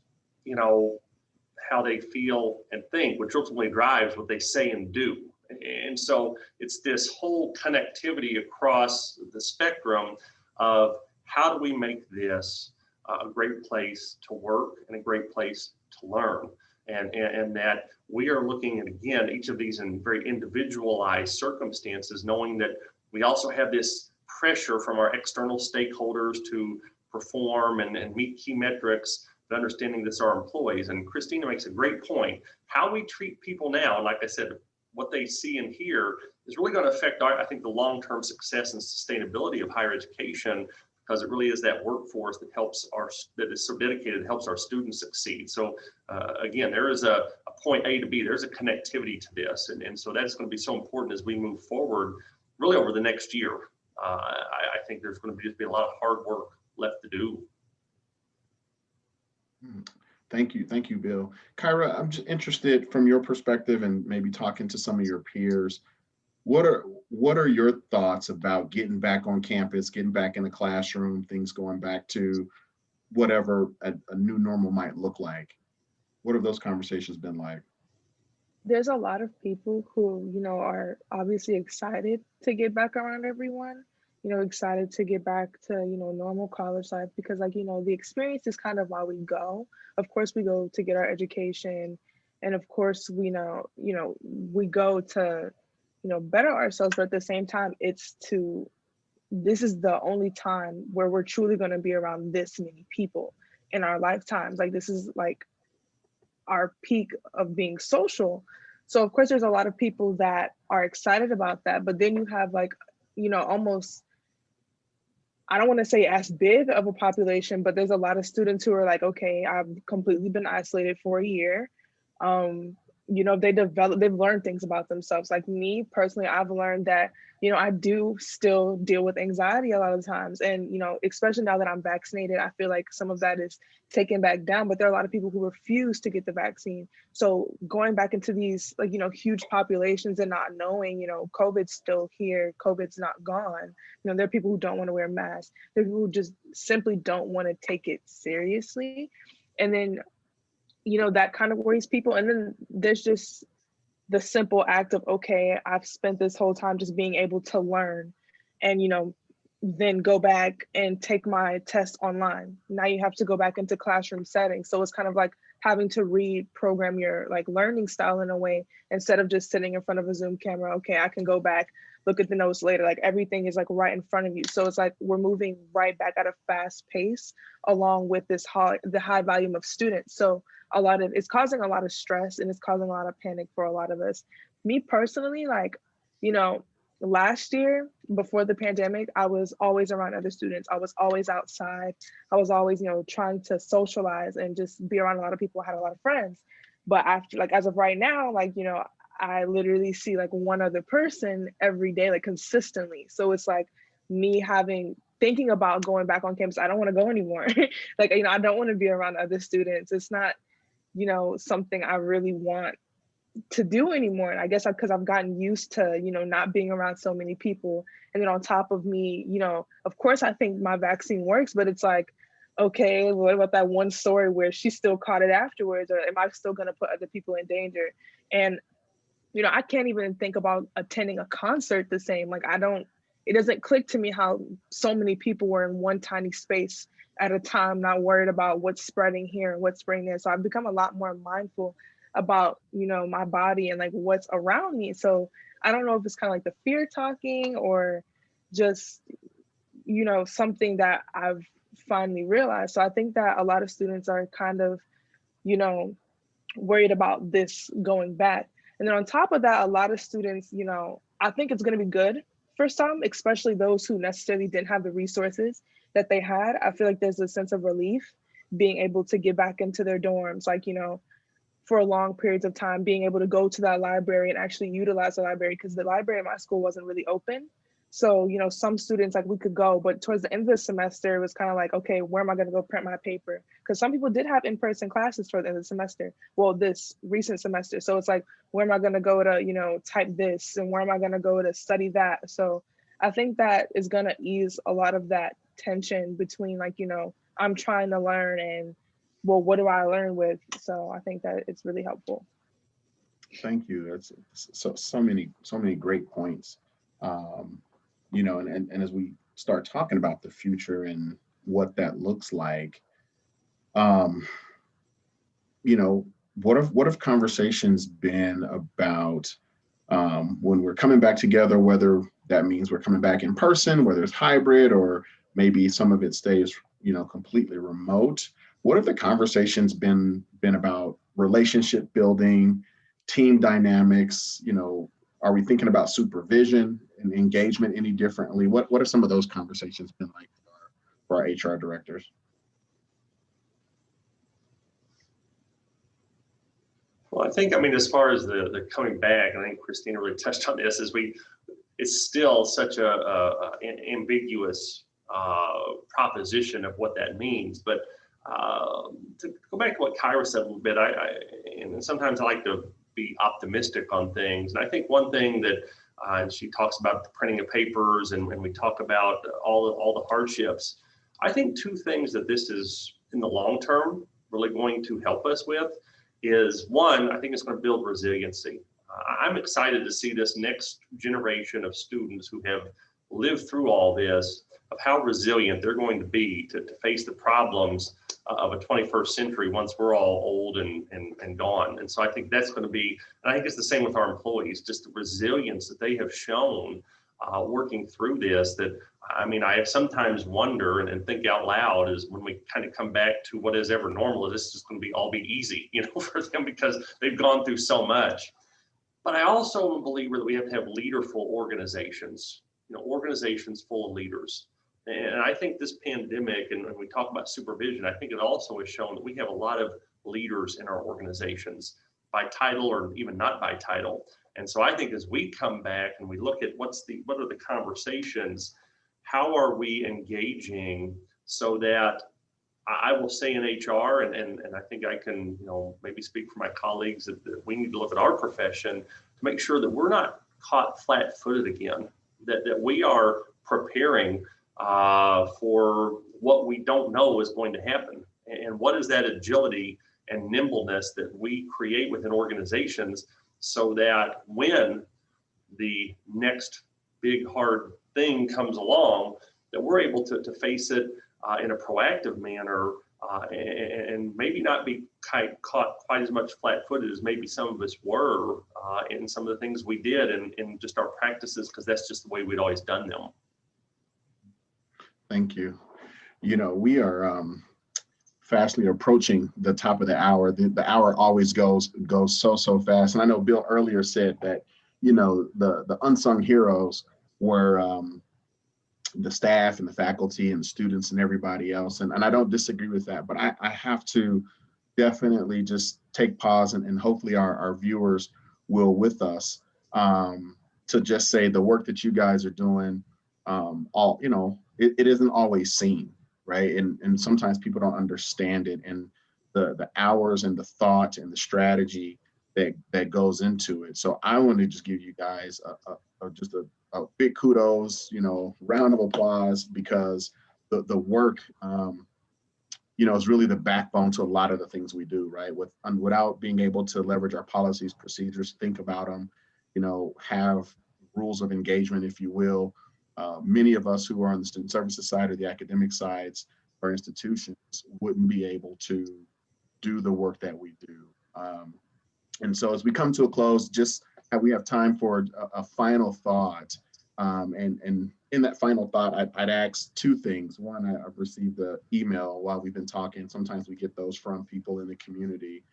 how they feel and think, which ultimately drives what they say and do. And so it's this whole connectivity across the spectrum of how do we make this a great place to work and a great place to learn. And that we are looking at, again, each of these in very individualized circumstances, knowing that we also have this pressure from our external stakeholders to perform and meet key metrics, the understanding that's our employees. And Christina makes a great point. How we treat people now, and like I said, what they see and hear is really going to affect I think the long-term success and sustainability of higher education, because it really is that workforce that is so dedicated, helps our students succeed. So again, there is a point A to B, there's a connectivity to this. And so that's going to be so important as we move forward, really over the next year. I think there's going to just be a lot of hard work left to do. Thank you, Bill. Kyra, I'm just interested from your perspective and maybe talking to some of your peers. What are your thoughts about getting back on campus, getting back in the classroom, things going back to whatever a new normal might look like? What have those conversations been like? There's a lot of people who, are obviously excited to get back around everyone, excited to get back to, normal college life, because the experience is kind of why we go. Of course, we go to get our education. And of course, we we go to, better ourselves, but at the same time, this is the only time where we're truly going to be around this many people in our lifetimes. Like, this is like our peak of being social. So of course, there's a lot of people that are excited about that, but then you have almost, I don't want to say as big of a population, but there's a lot of students who are like, okay, I've completely been isolated for a year. They've learned things about themselves. Like me personally, I've learned that, I do still deal with anxiety a lot of times. And, especially now that I'm vaccinated, I feel like some of that is taken back down, but there are a lot of people who refuse to get the vaccine. So going back into these, huge populations and not knowing, COVID's still here, COVID's not gone. There are people who don't want to wear masks. There are people who just simply don't want to take it seriously. And then, that kind of worries people. And then there's just the simple act of, okay, I've spent this whole time just being able to learn and, then go back and take my test online. Now you have to go back into classroom settings. So it's kind of like having to reprogram your learning style in a way, instead of just sitting in front of a Zoom camera. Okay, I can go back, look at the notes later. Like everything is right in front of you. So it's like we're moving right back at a fast pace along with the high volume of students. So it's causing a lot of stress and it's causing a lot of panic for a lot of us. Me personally, last year before the pandemic, I was always around other students. I was always outside. I was always, trying to socialize and just be around a lot of people. I had a lot of friends. But after, as of right now, I literally see one other person every day, consistently. So it's me thinking about going back on campus. I don't want to go anymore. I don't want to be around other students. It's not, something I really want to do anymore. And I guess because I've gotten used to, not being around so many people. And then on top of me, of course, I think my vaccine works, but it's okay, what about that one story where she still caught it afterwards? Or am I still going to put other people in danger? And, I can't even think about attending a concert the same. It doesn't click to me how so many people were in one tiny space at a time, not worried about what's spreading here and what's spreading there. So I've become a lot more mindful about, my body and what's around me. So I don't know if it's kind of the fear talking or just, something that I've finally realized. So I think that a lot of students are kind of, worried about this going back. And then on top of that, a lot of students, I think it's going to be good for some, especially those who necessarily didn't have the resources that they had. I feel like there's a sense of relief being able to get back into their dorms, for long periods of time, being able to go to that library and actually utilize the library, because the library at my school wasn't really open. So, some students we could go, but towards the end of the semester, it was kind of okay, where am I going to go print my paper? because some people did have in-person classes for the semester. Well, this recent semester. So it's like, where am I going to go to, you know, type this, and where am I going to go to study that? So I think that is going to ease a lot of that tension between, like, you know, I'm trying to learn and, well, what do I learn with? So I think that it's really helpful. Thank you. That's so many great points. You know, and as we start talking about the future and what that looks like, you know, what have conversations been about when we're coming back together, whether that means we're coming back in person, whether it's hybrid, or maybe some of it stays, you know, completely remote. What have the conversations been about relationship building, team dynamics? You know, are we thinking about supervision and engagement any differently? What have some of those conversations been like for our HR directors? Well, I think, I mean, as far as the coming back, I think Christina really touched on this, it's still such an ambiguous proposition of what that means. But to go back to what Kyra said a little bit, and sometimes I like to be optimistic on things. And I think one thing that, and she talks about the printing of papers, and we talk about all the hardships. I think two things that this is in the long term really going to help us with is, one, I think it's going to build resiliency. I'm excited to see this next generation of students who have lived through all this, of how resilient they're going to be to face the problems of a 21st century once we're all old and gone. And so I think that's going to be, and I think it's the same with our employees, just the resilience that they have shown working through this. That, I mean, I have sometimes wonder and think out loud is when we kind of come back to what is ever normal, this is going to all be easy, you know, for them, because they've gone through so much. But I also am a believer that we have to have leaderful organizations, you know, organizations full of leaders. And I think this pandemic, and when we talk about supervision, I think it also has shown that we have a lot of leaders in our organizations, by title or even not by title. And so I think as we come back and we look at what are the conversations, how are we engaging, so that I will say in HR, and I think I can, you know, maybe speak for my colleagues, that we need to look at our profession to make sure that we're not caught flat-footed again, that we are preparing for what we don't know is going to happen. And what is that agility and nimbleness that we create within organizations, so that when the next big hard thing comes along, that we're able to face it in a proactive manner, and maybe not be caught quite as much flat-footed as maybe some of us were in some of the things we did in just our practices, because that's just the way we'd always done them. Thank you. You know, we are fastly approaching the top of the hour. The hour always goes so fast. And I know Bill earlier said that, you know, the unsung heroes were the staff and the faculty and the students and everybody else. And I don't disagree with that, but I have to definitely just take pause, and hopefully our viewers will with us, to just say the work that you guys are doing, you know, it isn't always seen, right? And sometimes people don't understand it, and the hours and the thought and the strategy that goes into it. So I want to just give you guys just a big kudos, you know, round of applause, because the work, you know, is really the backbone to a lot of the things we do, right? Without being able to leverage our policies, procedures, think about them, you know, have rules of engagement, if you will. Many of us who are on the student services side or the academic sides of our institutions wouldn't be able to do the work that we do. And so as we come to a close, we have time for a final thought. And in that final thought, I'd ask two things. One, I've received the email while we've been talking. Sometimes we get those from people in the community.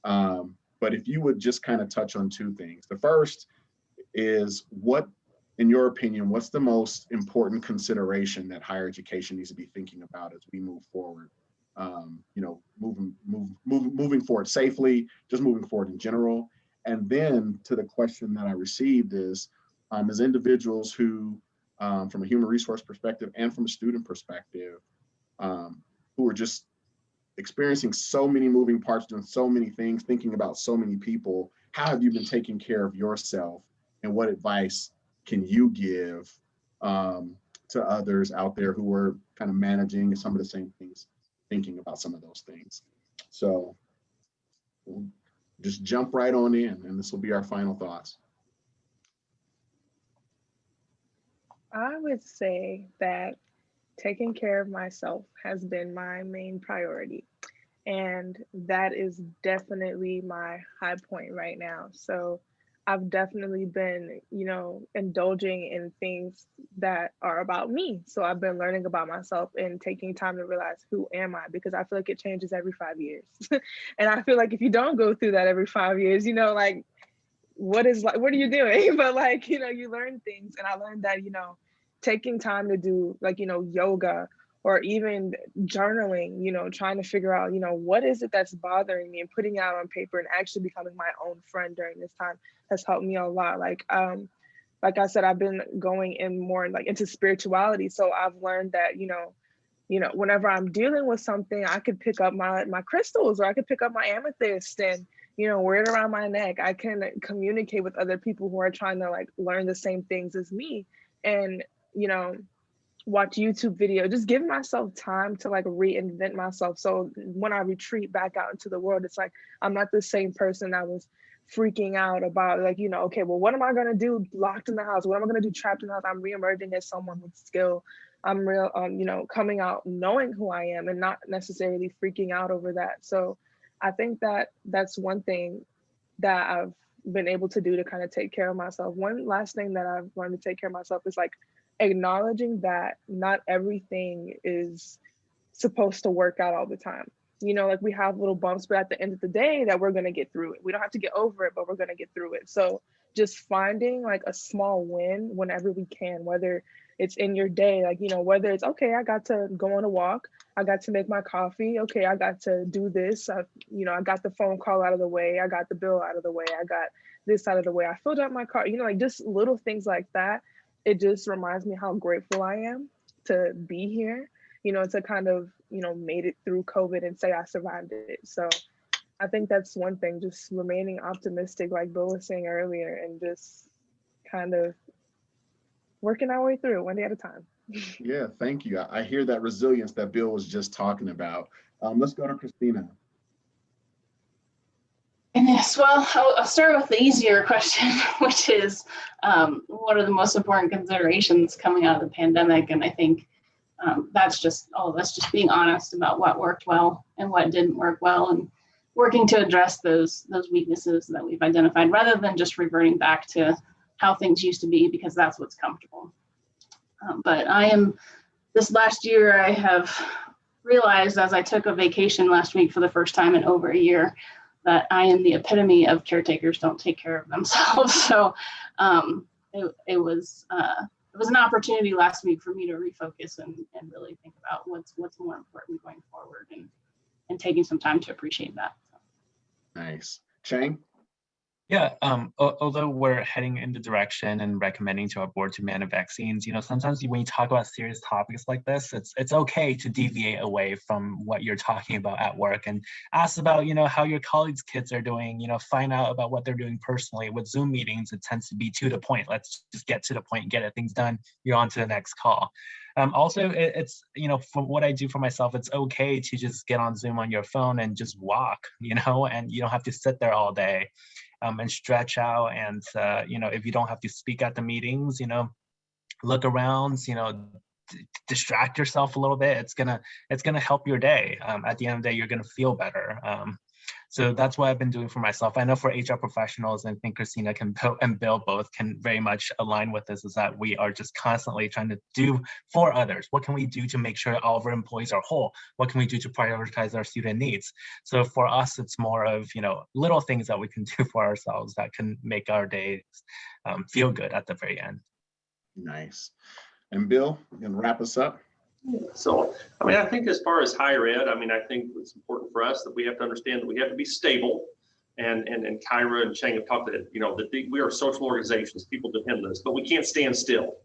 But if you would just kind of touch on two things. The first is, what, in your opinion, what's the most important consideration that higher education needs to be thinking about as we move forward? You know, moving forward safely, just moving forward in general. And then to the question that I received is, as individuals who, from a human resource perspective and from a student perspective, who are just experiencing so many moving parts, doing so many things, thinking about so many people, how have you been taking care of yourself, and what advice can you give to others out there who are kind of managing some of the same things, thinking about some of those things? So we'll just jump right on in, and this will be our final thoughts. I would say that taking care of myself has been my main priority. And that is definitely my high point right now. So I've definitely been, indulging in things that are about me. So I've been learning about myself and taking time to realize, who am I? Because I feel like it changes every 5 years. And I feel like if you don't go through that every 5 years, what are you doing? But you learn things. And I learned that, taking time to do yoga, or even journaling, trying to figure out, what is it that's bothering me, and putting it out on paper and actually becoming my own friend during this time has helped me a lot. Like I said, I've been going in more into spirituality. So I've learned that, whenever I'm dealing with something, I could pick up my crystals, or I could pick up my amethyst and, wear it around my neck. I can communicate with other people who are trying to learn the same things as me, and, watch YouTube video, just give myself time to reinvent myself. So when I retreat back out into the world, it's I'm not the same person that was freaking out about okay, well, what am I going to do locked in the house? What am I going to do trapped in the house? I'm reemerging as someone with skill. I'm coming out knowing who I am and not necessarily freaking out over that. So I think that that's one thing that I've been able to do to kind of take care of myself. One last thing that I've learned to take care of myself is acknowledging that not everything is supposed to work out all the time. We have little bumps, but at the end of the day, that we're going to get through it. We don't have to get over it, but we're going to get through it. So just finding a small win whenever we can, whether it's in your day, whether it's, okay, I got to go on a walk, I got to make my coffee, okay, I got to do this, I got the phone call out of the way, I got the bill out of the way, I got this out of the way, I filled out my car, just little things like that. It just reminds me how grateful I am to be here, to kind of, made it through COVID and say I survived it. So I think that's one thing, just remaining optimistic, like Bill was saying earlier, and just kind of working our way through it one day at a time. Yeah, thank you. I hear that resilience that Bill was just talking about. Let's go to Christina. Goodness, well, I'll start with the easier question, which is what are the most important considerations coming out of the pandemic? And I think that's just all of us just being honest about what worked well and what didn't work well, and working to address those weaknesses that we've identified, rather than just reverting back to how things used to be, because that's what's comfortable. But this last year, I have realized, as I took a vacation last week for the first time in over a year, that I am the epitome of caretakers don't take care of themselves. So it was an opportunity last week for me to refocus and really think about what's more important going forward, and taking some time to appreciate that. Nice. Cheng? Yeah, although we're heading in the direction and recommending to our board to mandate vaccines, sometimes when you talk about serious topics like this, it's okay to deviate away from what you're talking about at work and ask about, how your colleagues' kids are doing, find out about what they're doing personally. With Zoom meetings, it tends to be to the point. Let's just get to the point and get things done. You're on to the next call. Also, it's, from what I do for myself, it's okay to just get on Zoom on your phone and just walk, and you don't have to sit there all day. And stretch out, and if you don't have to speak at the meetings, look around, distract yourself a little bit. It's gonna help your day. At the end of the day, you're gonna feel better. So that's what I've been doing for myself. I know for HR professionals, and I think Christina and Bill both can very much align with this, is that we are just constantly trying to do for others. What can we do to make sure all of our employees are whole? What can we do to prioritize our student needs? So for us, it's more of, little things that we can do for ourselves that can make our days feel good at the very end. Nice. And Bill, you can wrap us up. So, I think as far as higher ed, I think it's important for us that we have to understand that we have to be stable. And Kyra and Cheng have talked that, that we are social organizations, people depend on us, but we can't stand still.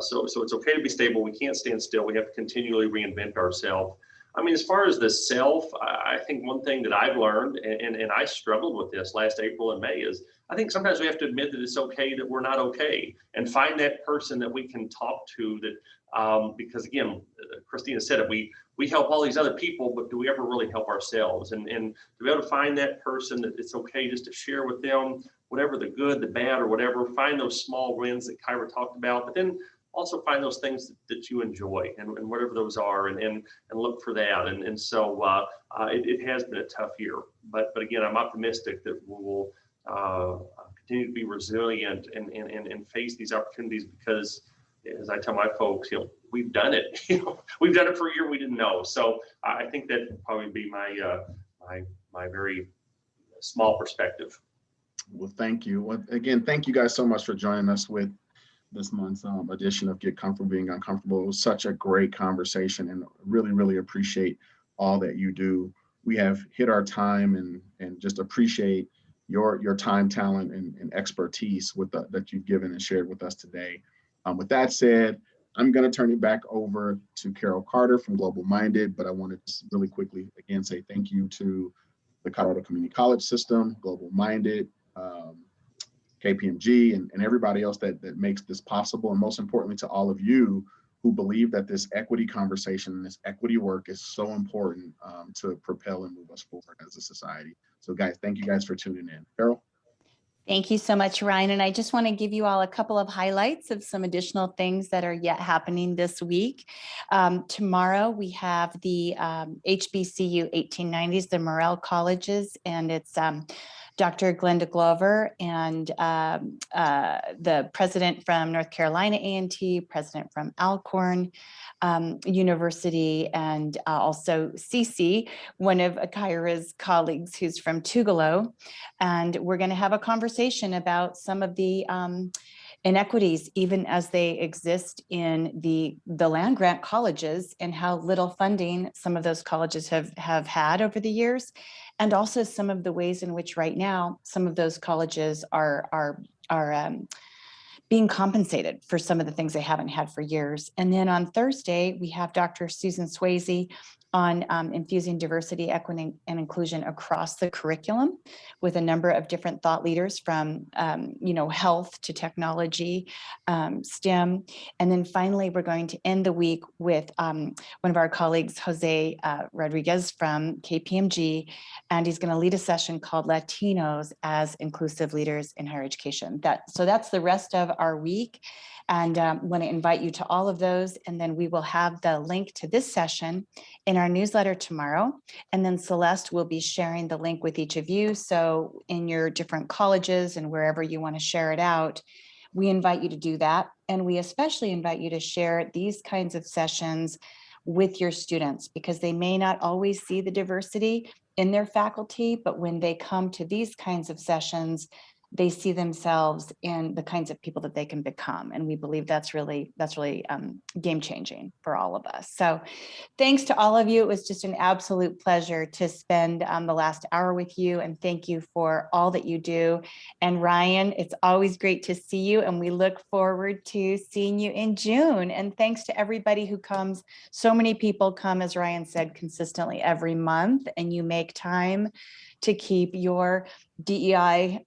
So it's okay to be stable. We can't stand still. We have to continually reinvent ourselves. I mean, as far as the self, I think one thing that I've learned, and I struggled with this last April and May, is I think sometimes we have to admit that it's okay that we're not okay, and find that person that we can talk to that, because again, Christina said it, we help all these other people, but do we ever really help ourselves? And to be able to find that person that it's okay just to share with them, whatever the good, the bad, or whatever, find those small wins that Kyra talked about, but then also find those things that you enjoy and whatever those are, and look for that. And so it has been a tough year, but again, I'm optimistic that we will continue to be resilient and face these opportunities, because as I tell my folks, we've done it. We've done it for a year we didn't know. So I think that would probably be my my very small perspective. Well, thank you. Well, again, thank you guys so much for joining us with this month's edition of Get Comfortable Being Uncomfortable. It was such a great conversation, and really, really appreciate all that you do. We have hit our time, and just appreciate your time, talent, and expertise that you've given and shared with us today. With that said, I'm going to turn it back over to Carol Carter from Global Minded, but I wanted to really quickly again say thank you to the Colorado Community College System, Global Minded, KPMG, and everybody else that makes this possible, and most importantly to all of you who believe that this equity conversation and this equity work is so important to propel and move us forward as a society. So guys, thank you guys for tuning in. Carol? Thank you so much, Ryan. And I just want to give you all a couple of highlights of some additional things that are yet happening this week. Tomorrow, we have the HBCU 1890s, the Morrell Colleges, and it's Dr. Glenda Glover and the president from North Carolina A&T, president from Alcorn University, and also Cecil, one of Kyra's colleagues who's from Tugelo. And we're going to have a conversation about some of the inequities, even as they exist in the land grant colleges, and how little funding some of those colleges have had over the years, and also some of the ways in which right now some of those colleges are being compensated for some of the things they haven't had for years. And then on Thursday, we have Dr. Susan Swayze on infusing diversity, equity, and inclusion across the curriculum with a number of different thought leaders from health to technology, STEM. And then finally, we're going to end the week with one of our colleagues, Jose Rodriguez from KPMG, and he's going to lead a session called Latinos as Inclusive Leaders in Higher Education. So that's the rest of our week. And I want to invite you to all of those. And then we will have the link to this session in our newsletter tomorrow. And then Celeste will be sharing the link with each of you. So in your different colleges and wherever you want to share it out, we invite you to do that. And we especially invite you to share these kinds of sessions with your students, because they may not always see the diversity in their faculty, but when they come to these kinds of sessions, they see themselves in the kinds of people that they can become. And we believe that's really game changing for all of us. So thanks to all of you. It was just an absolute pleasure to spend the last hour with you, and thank you for all that you do. And Ryan, it's always great to see you, and we look forward to seeing you in June. And thanks to everybody who comes. So many people come, as Ryan said, consistently every month, and you make time to keep your DEI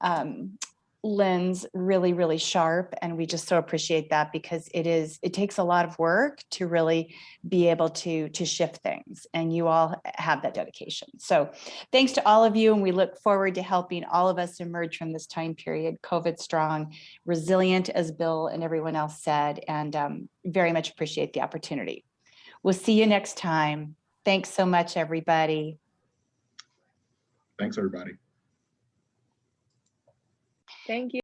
lens really, really sharp. And we just so appreciate that, because it takes a lot of work to really be able to shift things, and you all have that dedication. So thanks to all of you, and we look forward to helping all of us emerge from this time period, COVID strong, resilient, as Bill and everyone else said, and very much appreciate the opportunity. We'll see you next time. Thanks so much, everybody. Thanks, everybody. Thank you.